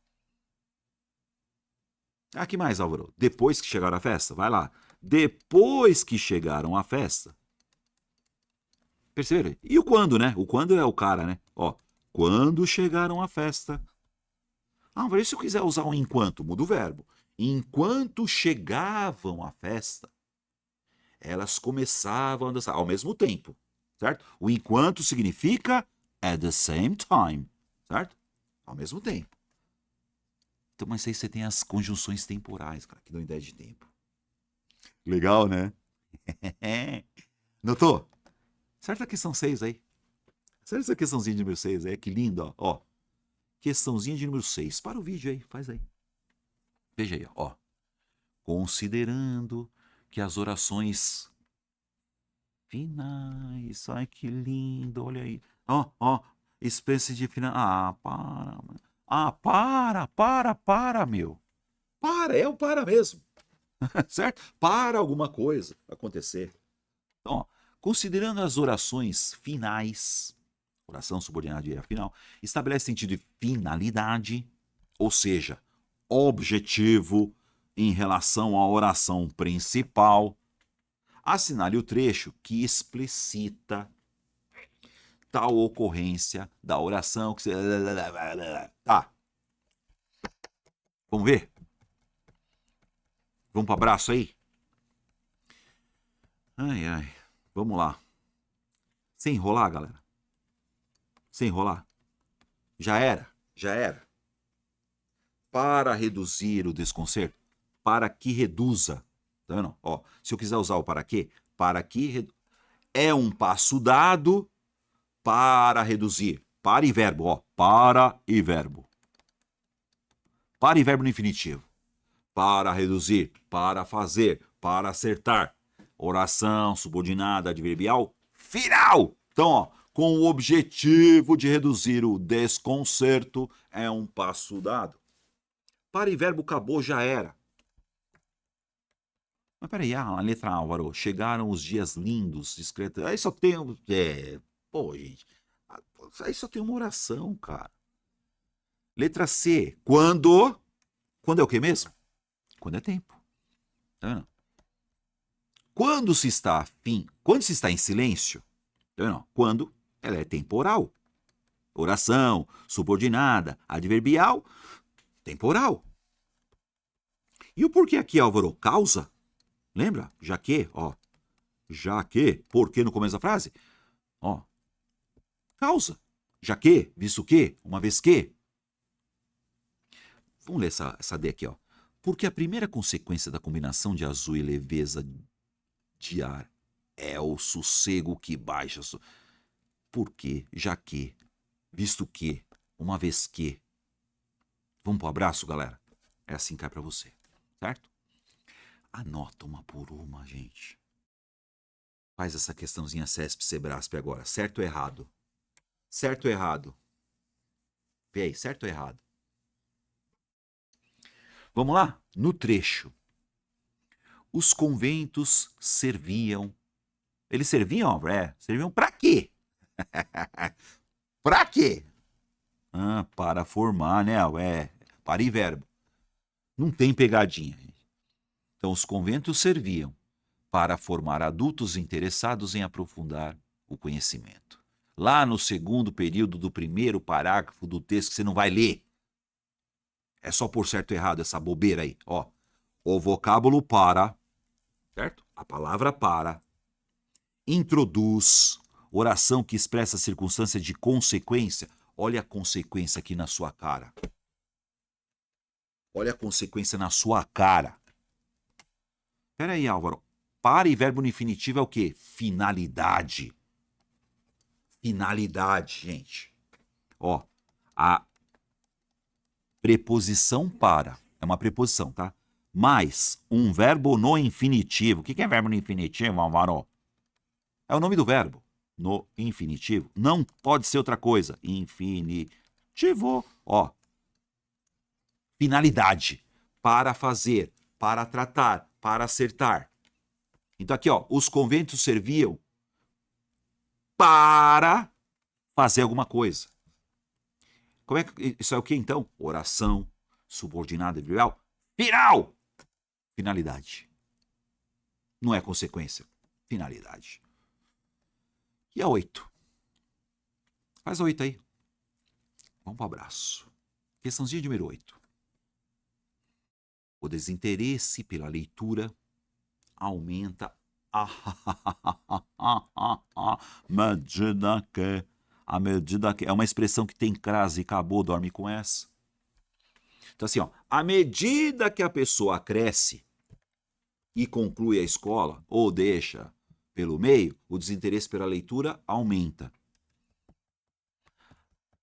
Que mais, Álvaro? Depois que chegaram à festa? Vai lá. Depois que chegaram à festa. Perceberam? E o quando, né? O quando é o cara, né? Quando chegaram à festa. Mas se eu quiser usar o enquanto, muda o verbo. Enquanto chegavam à festa, elas começavam a dançar ao mesmo tempo, certo? O enquanto significa at the same time, certo? Ao mesmo tempo. Então, mas aí você tem as conjunções temporais, cara, que dão ideia de tempo. Legal, né? Notou? Certa questão 6 aí. Certa essa questãozinha de número 6 aí, que lindo, ó. Questãozinha de número 6. Para o vídeo aí, faz aí. Veja aí, ó. Considerando que as orações finais, ai que lindo, olha aí. Ó, espécie de final. Para, meu. É o para mesmo. Certo? Para alguma coisa acontecer. Então, ó, considerando as orações finais, oração subordinada de final, estabelece sentido de finalidade, ou seja, objetivo em relação à oração principal. Assinale o trecho que explicita tal ocorrência da oração que você... Tá. Vamos ver? Vamos para abraço aí? Ai. Vamos lá. Sem enrolar, galera. Sem enrolar. Já era. Para reduzir o desconcerto. Para que reduza. Tá vendo? Se eu quiser usar o para quê? Para que é um passo dado para reduzir. Para e verbo, para e verbo. Para e verbo no infinitivo. Para reduzir, para fazer, para acertar. Oração subordinada adverbial final. Então, com o objetivo de reduzir o desconcerto, é um passo dado. Para e verbo acabou, já era. Mas peraí, a letra Álvaro, chegaram os dias lindos, discretos. Aí só tem. Gente. Aí só tem uma oração, cara. Letra C, quando. Quando é o que mesmo? Quando é tempo. Tá vendo? Quando se está em silêncio, tá vendo? Quando ela é temporal. Oração, subordinada, adverbial, temporal. E o porquê aqui, Álvaro? Causa. Lembra? Já que, porquê no começo da frase? Causa. Já que, visto que, uma vez que. Vamos ler essa D aqui, Porque a primeira consequência da combinação de azul e leveza de ar é o sossego que baixa. Por quê? Já que, visto que, uma vez que. Vamos pro abraço, galera? É assim que cai pra você, certo? Anota uma por uma, gente. Faz essa questãozinha CESP, SEBRASP agora. Certo ou errado? Certo ou errado? Vê aí, certo ou errado? Vamos lá? No trecho. Os conventos serviam. Eles serviam, serviam para quê? Para quê? Para formar, né? Para e verbo. Não tem pegadinha. Então, os conventos serviam para formar adultos interessados em aprofundar o conhecimento. Lá no segundo período do primeiro parágrafo do texto que você não vai ler. É só por certo ou errado essa bobeira aí. O vocábulo para, certo? A palavra para, introduz, oração que expressa circunstância de consequência. Olha a consequência aqui na sua cara. Olha a consequência na sua cara. Pera aí, Álvaro. Para e verbo no infinitivo é o quê? Finalidade. finalidade, gente. Ó, a preposição para, é uma preposição, tá? Mais um verbo no infinitivo. O que é verbo no infinitivo, Álvaro? É o nome do verbo. No infinitivo. Não pode ser outra coisa. Infinitivo. Ó. Finalidade. Para fazer, para tratar, para acertar. Então aqui, ó, os conventos serviam para fazer alguma coisa. Como é que isso é o que então? Oração, subordinada adverbial, final. Finalidade. Não é consequência. Finalidade. E a 8? Faz a 8 aí. Vamos para o abraço. Questãozinha número 8. O desinteresse pela leitura aumenta à medida que é uma expressão que tem crase e acabou, dorme com essa. Então assim, ó, à medida que a pessoa cresce e conclui a escola ou deixa pelo meio, o desinteresse pela leitura aumenta.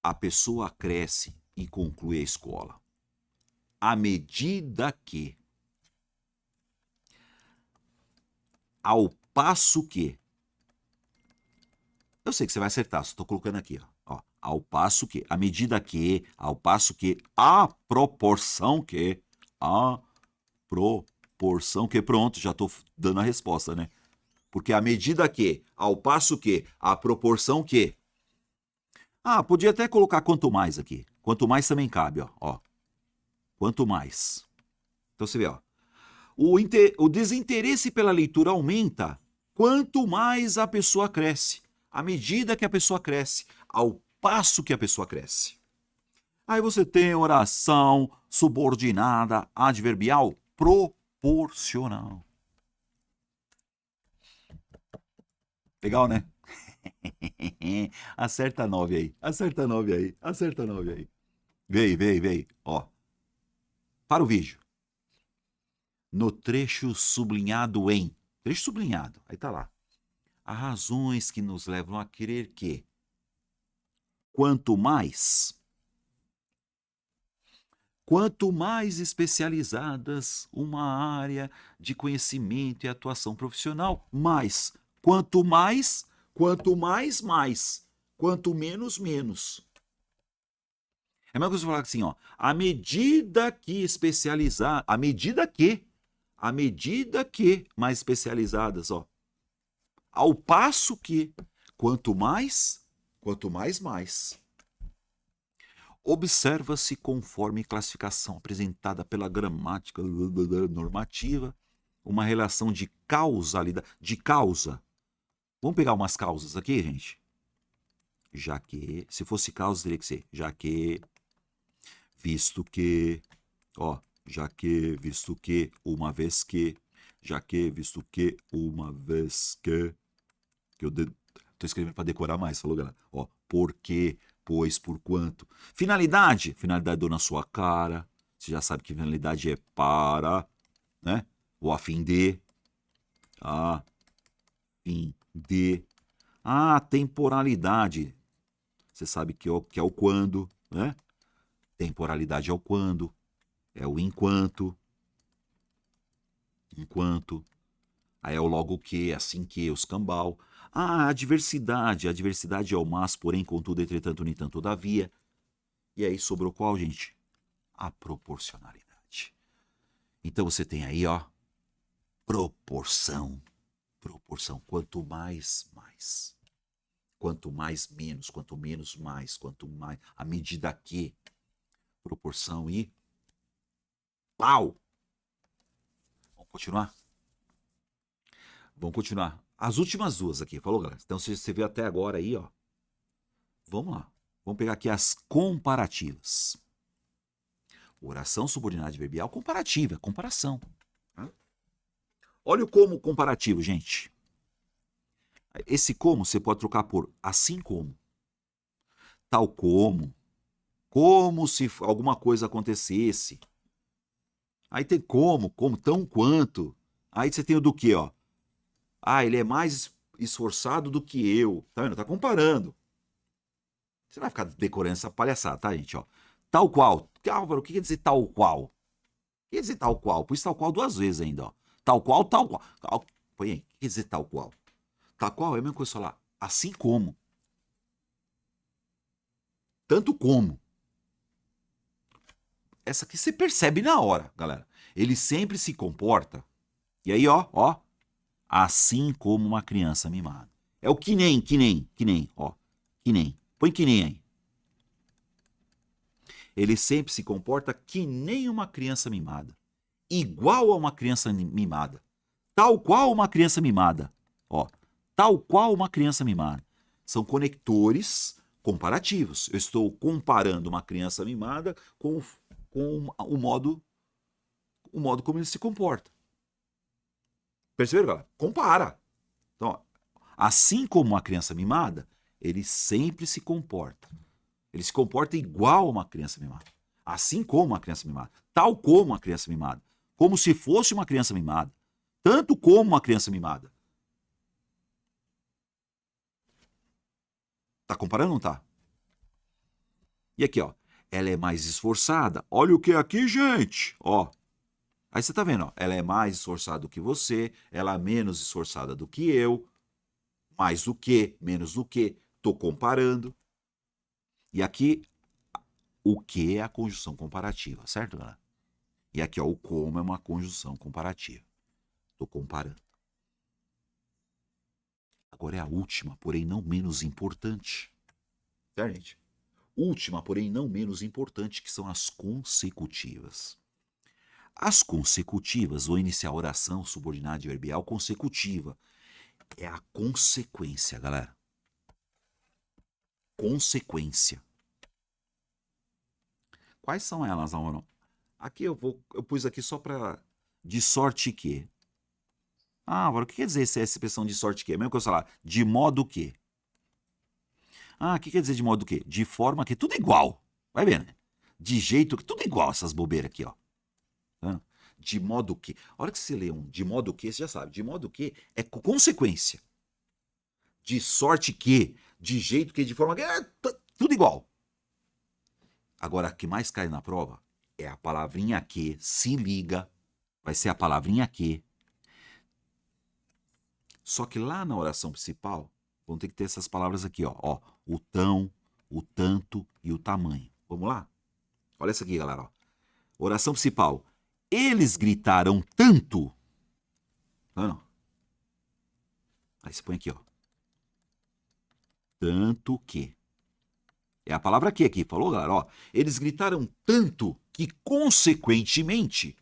A pessoa cresce e conclui a escola. À medida que, ao passo que, eu sei que você vai acertar, só estou colocando aqui, ó, ao passo que, à medida que, ao passo que, à proporção que, pronto, já estou dando a resposta, né? Porque à medida que, ao passo que, à proporção que. Podia até colocar quanto mais aqui. Quanto mais também cabe, ó. Quanto mais. Então você vê, ó. O desinteresse pela leitura aumenta quanto mais a pessoa cresce. À medida que a pessoa cresce. Ao passo que a pessoa cresce. Aí você tem oração subordinada adverbial proporcional. Legal, né? Acerta 9 aí. Acerta 9 aí. Acerta 9 aí. Vem. Ó. Para o vídeo. No trecho sublinhado em. Trecho sublinhado. Aí tá lá. Há razões que nos levam a crer que quanto mais especializadas uma área de conhecimento e atuação profissional, mais. Quanto mais. Quanto menos, menos. É a mesma coisa que você falar assim, ó. À medida que mais especializadas, ó. Ao passo que, quanto mais. Observa-se, conforme classificação apresentada pela gramática normativa, uma relação de causalidade, de causa. Vamos pegar umas causas aqui, gente? Já que, se fosse causa, teria que ser já que, visto que, ó, já que, visto que, uma vez que, já que, visto que, uma vez que eu tô escrevendo para decorar mais, falou, galera? Ó, porque, pois, por quanto. Finalidade dou na sua cara. Você já sabe que finalidade é para, né? Ou a fim de. A fim de. Temporalidade. Você sabe que é o quando, né? Temporalidade é o quando. É o enquanto. Enquanto. Aí é o logo que, assim que, os cambal. A adversidade. A adversidade é o mas, porém, contudo, entretanto, nem tanto, todavia. E aí sobrou qual, gente? A proporcionalidade. Então você tem aí, ó, proporção. Proporção. Quanto mais, mais. Quanto mais, menos. Quanto menos, mais. Quanto mais. À medida que. Proporção e. Pau! Vamos continuar? Vamos continuar. As últimas duas aqui, falou, galera? Então, se você vê até agora aí, ó. Vamos lá. Vamos pegar aqui as comparativas. Oração subordinada adverbial comparativa, comparação. Olha o como comparativo, gente. Esse como você pode trocar por assim como, tal como se alguma coisa acontecesse. Aí tem como, tão quanto. Aí você tem o do que, ó. Ele é mais esforçado do que eu. Tá vendo? Tá comparando. Você vai ficar decorando essa palhaçada, tá, gente? Ó, tal qual. Álvaro, o que quer dizer tal qual? O que quer dizer tal qual? Pus tal qual 2 vezes ainda, ó. Tal qual, tal qual. Põe aí. O que quer dizer tal qual? Tal qual é a mesma coisa falar assim como. Tanto como. Essa aqui você percebe na hora, galera. Ele sempre se comporta. E aí, ó, assim como uma criança mimada. É o que nem, ó. Que nem. Põe que nem aí. Ele sempre se comporta que nem uma criança mimada. Igual a uma criança mimada. Tal qual uma criança mimada. Ó, tal qual uma criança mimada. São conectores comparativos. Eu estou comparando uma criança mimada com o modo como ele se comporta. Perceberam, galera? Compara. Então, ó, assim como uma criança mimada, ele sempre se comporta. Ele se comporta igual a uma criança mimada. Assim como uma criança mimada. Tal como uma criança mimada. Como se fosse uma criança mimada. Tanto como uma criança mimada. Tá comparando ou não tá? E aqui, ó. Ela é mais esforçada. Olha o que é aqui, gente. Ó. Aí você tá vendo, ó. Ela é mais esforçada do que você. Ela é menos esforçada do que eu. Mais do que, menos do que. Tô comparando. E aqui, o que é a conjunção comparativa, certo, galera? E aqui, ó, o como é uma conjunção comparativa. Tô comparando. Agora é a última, porém não menos importante. Certo, gente? Última, porém não menos importante, que são as consecutivas. As consecutivas, vou iniciar a oração subordinada adverbial consecutiva. É a consequência, galera. Consequência. Quais são elas, Álvaro? Aqui eu pus aqui só para de sorte que. Ah, Álvaro, o que quer dizer essa expressão de sorte que? É mesmo que eu falar, de modo que. Ah, o que quer dizer de modo que? De forma que, tudo igual. Vai vendo, né? De jeito que, tudo igual essas bobeiras aqui, ó. De modo que. A hora que você lê um de modo que, você já sabe. De modo que é consequência. De sorte que, de jeito que, de forma que. É tudo igual. Agora, a que mais cai na prova é a palavrinha que, se liga. Vai ser a palavrinha que. Só que lá na oração principal, vão ter que ter essas palavras aqui, ó. O tão, o tanto e o tamanho. Vamos lá? Olha essa aqui, galera. Ó. Oração principal. Eles gritaram tanto. Não. Aí você põe aqui, ó. Tanto que. É a palavra que aqui, falou, galera? Ó, eles gritaram tanto que, consequentemente,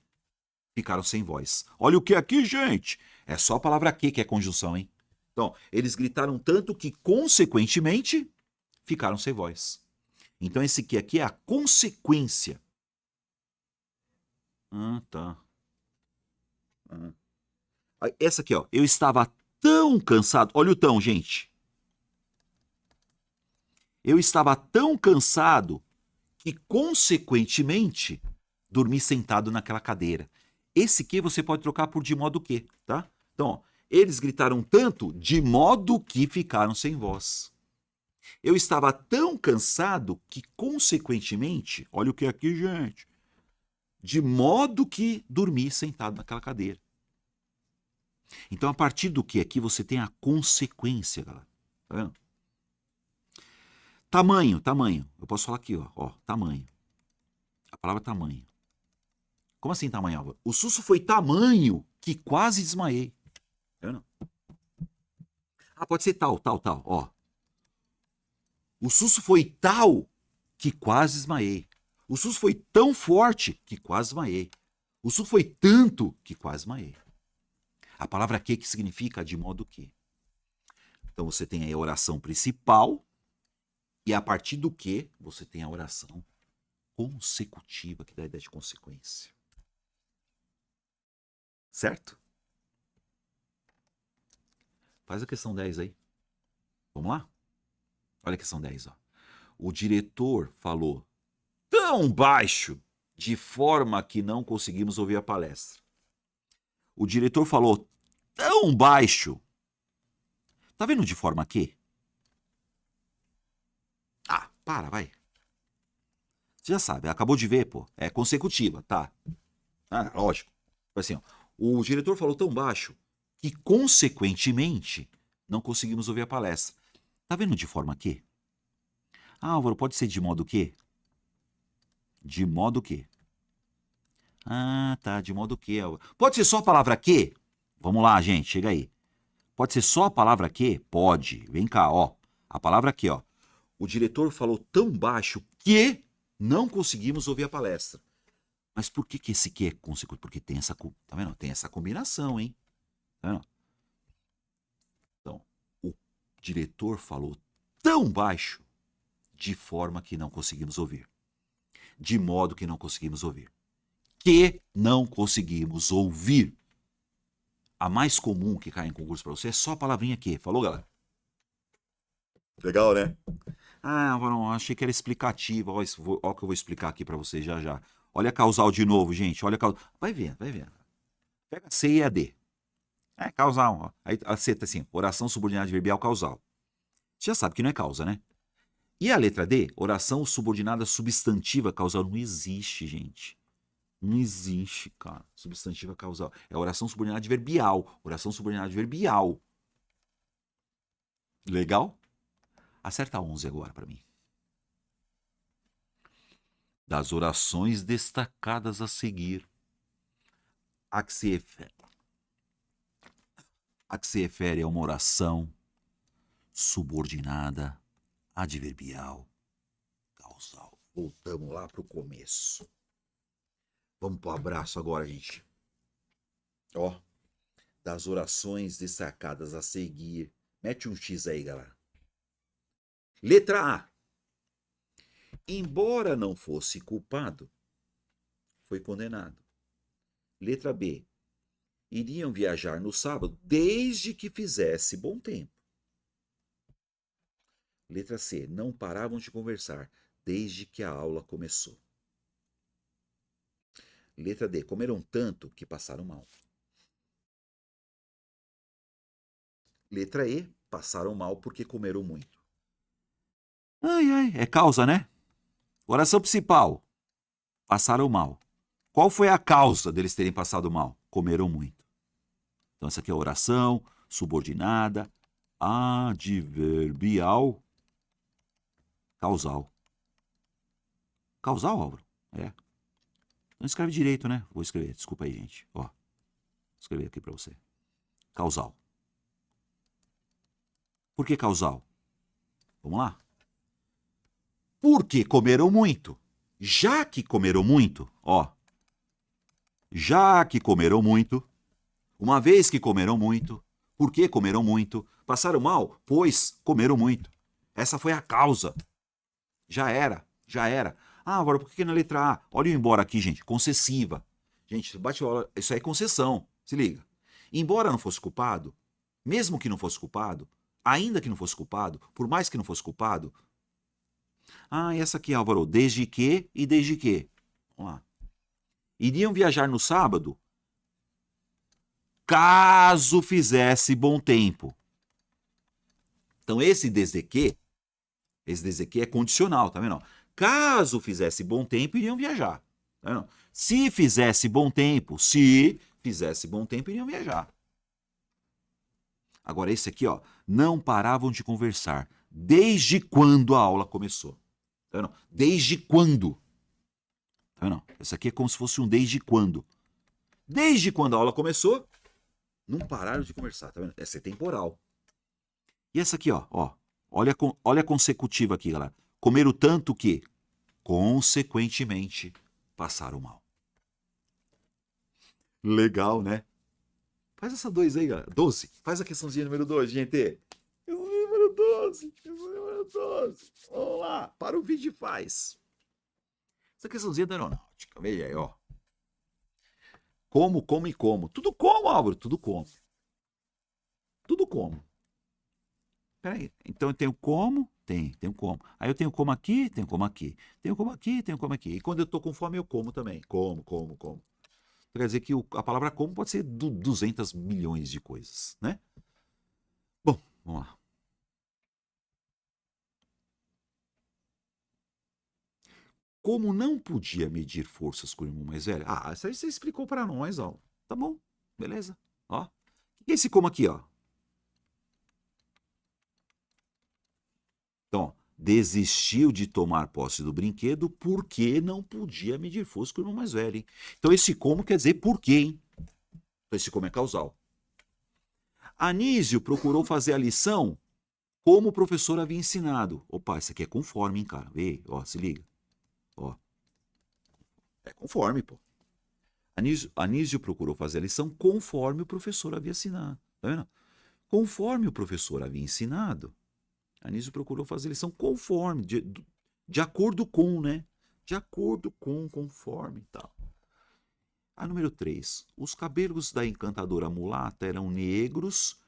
ficaram sem voz. Olha o que é aqui, gente. É só a palavra que é conjunção, hein? Então, eles gritaram tanto que, consequentemente, ficaram sem voz. Então, esse que aqui é a consequência. Tá. Essa aqui, ó. Eu estava tão cansado. Olha o tão, gente. Eu estava tão cansado que, consequentemente, dormi sentado naquela cadeira. Esse que você pode trocar por de modo que, tá? Então, ó, eles gritaram tanto de modo que ficaram sem voz. Eu estava tão cansado que, consequentemente, olha o que é aqui, gente, de modo que dormi sentado naquela cadeira. Então, a partir do que aqui você tem a consequência, galera. Tá vendo? Tamanho. Eu posso falar aqui, ó, tamanho. A palavra tamanho. Como assim tamanho, Álvaro? O susto foi tamanho que quase desmaiei. Tá vendo? Ah, pode ser tal, ó. O susto foi tal que quase desmaiei. O susto foi tão forte que quase desmaiei. O susto foi tanto que quase desmaiei. A palavra que significa de modo que. Então você tem aí a oração principal e a partir do que você tem a oração consecutiva, que dá a ideia de consequência. Certo? Faz a questão 10 aí. Vamos lá? Olha a questão 10, ó. O diretor falou tão baixo de forma que não conseguimos ouvir a palestra. O diretor falou tão baixo. Tá vendo de forma que? Ah, Para, vai. Você já sabe, acabou de ver, pô. É consecutiva, tá. Ah, lógico. Assim, ó, o diretor falou tão baixo que, consequentemente, não conseguimos ouvir a palestra. Tá vendo de forma que? Ah, Álvaro, pode ser de modo que? De modo que? Ah, tá, de modo que, Álvaro. Pode ser só a palavra que? Vamos lá, gente, chega aí. Pode ser só a palavra que? Pode. Vem cá, ó. A palavra que, ó. O diretor falou tão baixo que não conseguimos ouvir a palestra. Mas por que esse que é consecutivo? Porque tem essa, tá vendo? Tem essa combinação, hein? Tá vendo? Então, o diretor falou tão baixo de forma que não conseguimos ouvir. De modo que não conseguimos ouvir. Que não conseguimos ouvir. A mais comum que cai em concurso para você é só a palavrinha que. Falou, galera? Legal, né? Ah, não, achei que era explicativa. Olha o que eu vou explicar aqui para vocês já já. Olha a causal de novo, gente. Olha a causal. Vai vendo, vai vendo. Pega C e a D. É, causal. Ó. Aí a C tá assim, oração subordinada adverbial causal. Você já sabe que não é causa, né? E a letra D, oração subordinada substantiva causal. Não existe, gente. Não existe, cara. Substantiva causal. É oração subordinada adverbial. Oração subordinada adverbial. Legal? Acerta 11 agora para mim. Das orações destacadas a seguir. A que se refere a uma oração subordinada adverbial causal. Voltamos lá para o começo. Vamos para o abraço agora, gente. Ó, das orações destacadas a seguir. Mete um X aí, galera. Letra A. Embora não fosse culpado, foi condenado. Letra B. Iriam viajar no sábado desde que fizesse bom tempo. Letra C. Não paravam de conversar desde que a aula começou. Letra D. Comeram tanto que passaram mal. Letra E. Passaram mal porque comeram muito. Ai, ai, é causa, né? Oração principal. Passaram mal. Qual foi a causa deles terem passado mal? Comeram muito. Então, essa aqui é a oração subordinada adverbial causal. Causal, Álvaro? É. Não escreve direito, né? Vou escrever. Desculpa aí, gente. Ó. Vou escrever aqui para você. Causal. Por que causal? Vamos lá. Porque comeram muito. Já que comeram muito, ó. Já que comeram muito, uma vez que comeram muito, por que comeram muito? Passaram mal? Pois comeram muito. Essa foi a causa. Já era, já era. Ah, agora por que na letra A? Olha o embora aqui, gente. Concessiva. Gente, bate isso aí é concessão. Se liga. Embora não fosse culpado, mesmo que não fosse culpado, ainda que não fosse culpado, por mais que não fosse culpado. Ah, e essa aqui, Álvaro, desde que e desde que. Vamos lá. Iriam viajar no sábado caso fizesse bom tempo. Então, esse desde que é condicional, tá vendo? Caso fizesse bom tempo, iriam viajar. Tá vendo? Se fizesse bom tempo, iriam viajar. Agora, esse aqui, ó, não paravam de conversar desde quando a aula começou. Tá vendo? Desde quando? Tá vendo? Esse aqui é como se fosse um desde quando. Desde quando a aula começou, não pararam de conversar, tá vendo? Essa é temporal. E essa aqui, ó, olha a consecutiva aqui, galera. Comeram tanto que, consequentemente, passaram mal. Legal, né? Faz essa 2 aí, galera. 12. Faz a questãozinha número 2, gente. Número 12. Número 12. Vamos lá. Para o vídeo e faz. Essa questãozinha da aeronáutica. Veja aí, ó. Como, como e como. Tudo como, Álvaro. Tudo como. Tudo como. Peraí. Então eu tenho como? Tenho como. Aí eu tenho como aqui, tenho como aqui. Tenho como aqui, tenho como aqui. E quando eu tô com fome, eu como também. Como. Quer dizer que a palavra como pode ser 200 milhões de coisas, né? Bom, vamos lá. Como não podia medir forças com o irmão mais velho... Ah, isso aí você explicou para nós, ó. Tá bom, beleza. Ó. O que é esse como aqui, ó? Então, ó, desistiu de tomar posse do brinquedo porque não podia medir força com o irmão mais velho, hein? Então, esse como quer dizer por quê, hein? Então, esse como é causal. Anísio procurou fazer a lição como o professor havia ensinado. Opa, isso aqui é conforme, hein, cara? Vê, ó, se liga. Ó. É conforme, pô. Anísio procurou fazer a lição conforme o professor havia ensinado. Tá vendo? Conforme o professor havia ensinado, Anísio procurou fazer a lição conforme, de acordo com, né? De acordo com, conforme e tal. A número 3. Os cabelos da encantadora mulata eram negros,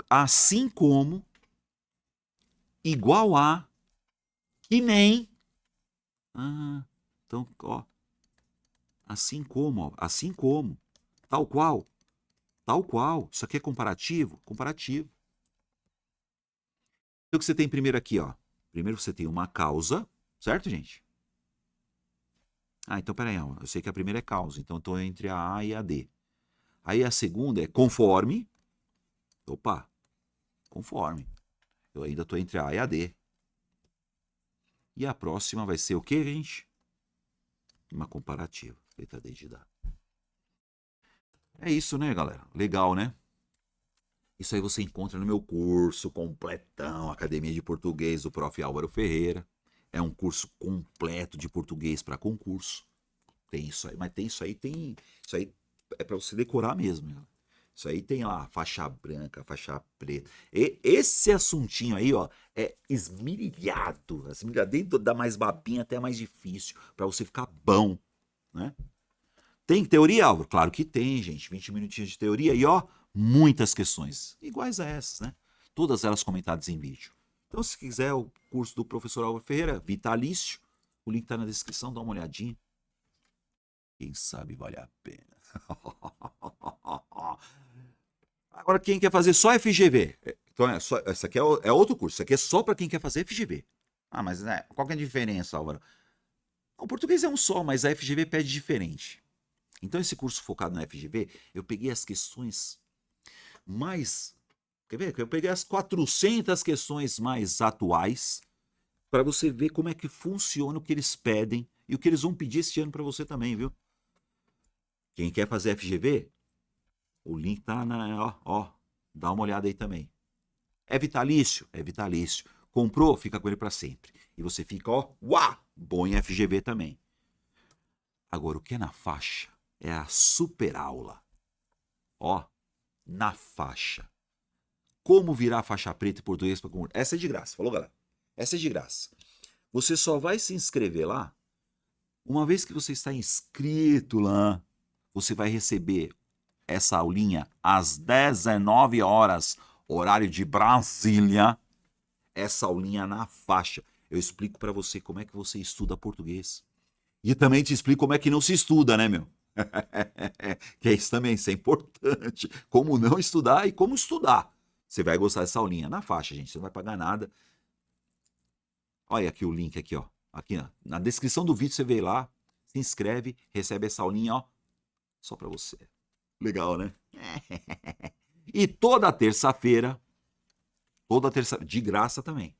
assim como, igual a, que nem. Ah, então, ó. Assim como, ó. Assim como. Tal qual. Tal qual. Isso aqui é comparativo? Comparativo. Então, o que você tem primeiro aqui, ó? Primeiro você tem uma causa, certo, gente? Ah, então peraí, ó. Eu sei que a primeira é causa, então eu estou entre a A e a D. Aí a segunda é conforme. Opa, conforme. Eu ainda estou entre a A e a D. E a próxima vai ser o quê, gente? Uma comparativa. Letra D de dar. É isso, né, galera? Legal, né? Isso aí você encontra no meu curso completão, Academia de Português do Prof. Álvaro Ferreira. É um curso completo de português para concurso. Tem isso aí, mas tem isso aí, tem. Isso aí é para você decorar mesmo. Né? Isso aí tem lá faixa branca, faixa preta. E esse assuntinho aí, ó, é esmirilhado. Esmirilhado dentro da mais babinha até a mais difícil, para você ficar bom, né? Tem teoria, Álvaro? Claro que tem, gente. 20 minutinhos de teoria e, ó, muitas questões iguais a essas, né? Todas elas comentadas em vídeo. Então, se quiser o curso do professor Álvaro Ferreira, vitalício, o link tá na descrição, dá uma olhadinha. Quem sabe vale a pena. Agora, quem quer fazer só FGV? Então, esse aqui é outro curso. Isso aqui é só para quem quer fazer FGV. Ah, mas né, qual que é a diferença, Álvaro? O português é um só, mas a FGV pede diferente. Então, esse curso focado na FGV, eu peguei as questões mais... Quer ver? Eu peguei as 400 questões mais atuais para você ver como é que funciona o que eles pedem e o que eles vão pedir este ano para você também, viu? Quem quer fazer FGV, o link tá na... Ó, dá uma olhada aí também. É vitalício? É vitalício. Comprou? Fica com ele para sempre. E você fica, ó, bom em FGV também. Agora, o que é na faixa é a super aula. Ó, na faixa. Como virar faixa preta em português para concurso? Essa é de graça, falou, galera? Essa é de graça. Você só vai se inscrever lá. Uma vez que você está inscrito lá, você vai receber essa aulinha às 19 horas, horário de Brasília. Essa aulinha na faixa. Eu explico para você como é que você estuda português. E também te explico como é que não se estuda, né, meu? Que é isso também, isso é importante. Como não estudar e como estudar. Você vai gostar dessa aulinha na faixa, gente. Você não vai pagar nada. Olha aqui o link aqui, ó. Aqui, ó. Na descrição do vídeo você vê lá, se inscreve, recebe essa aulinha, ó, só para você. Legal, né? E toda terça-feira, de graça também,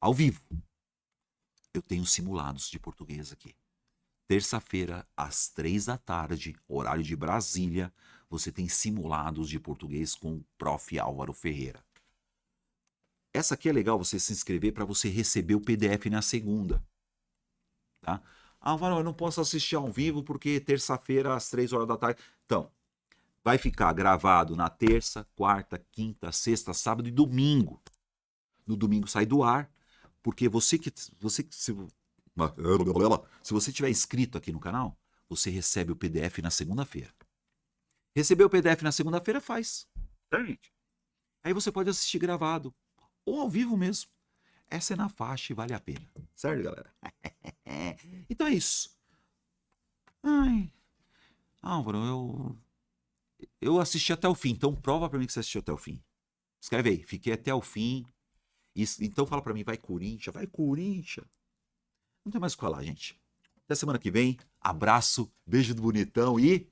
ao vivo, eu tenho simulados de português aqui. Terça-feira, às 3 da tarde, horário de Brasília, você tem simulados de português com o Prof. Álvaro Ferreira. Essa aqui é legal você se inscrever para você receber o PDF na segunda. Tá? Álvaro, eu não posso assistir ao vivo porque terça-feira, às 3 horas da tarde. Então, vai ficar gravado na terça, quarta, quinta, sexta, sábado e domingo. No domingo sai do ar, porque se você tiver inscrito aqui no canal, você recebe o PDF na segunda-feira. Recebeu o PDF na segunda-feira, faz. Aí você pode assistir gravado, ou ao vivo mesmo. Essa é na faixa e vale a pena. Certo, galera? Então é isso. Ai, Álvaro, eu assisti até o fim, então prova pra mim que você assistiu até o fim. Escreve aí, fiquei até o fim. Então fala pra mim, vai Corinthians, vai Corinthians. Não tem mais o que falar, gente. Até semana que vem. Abraço, beijo do bonitão e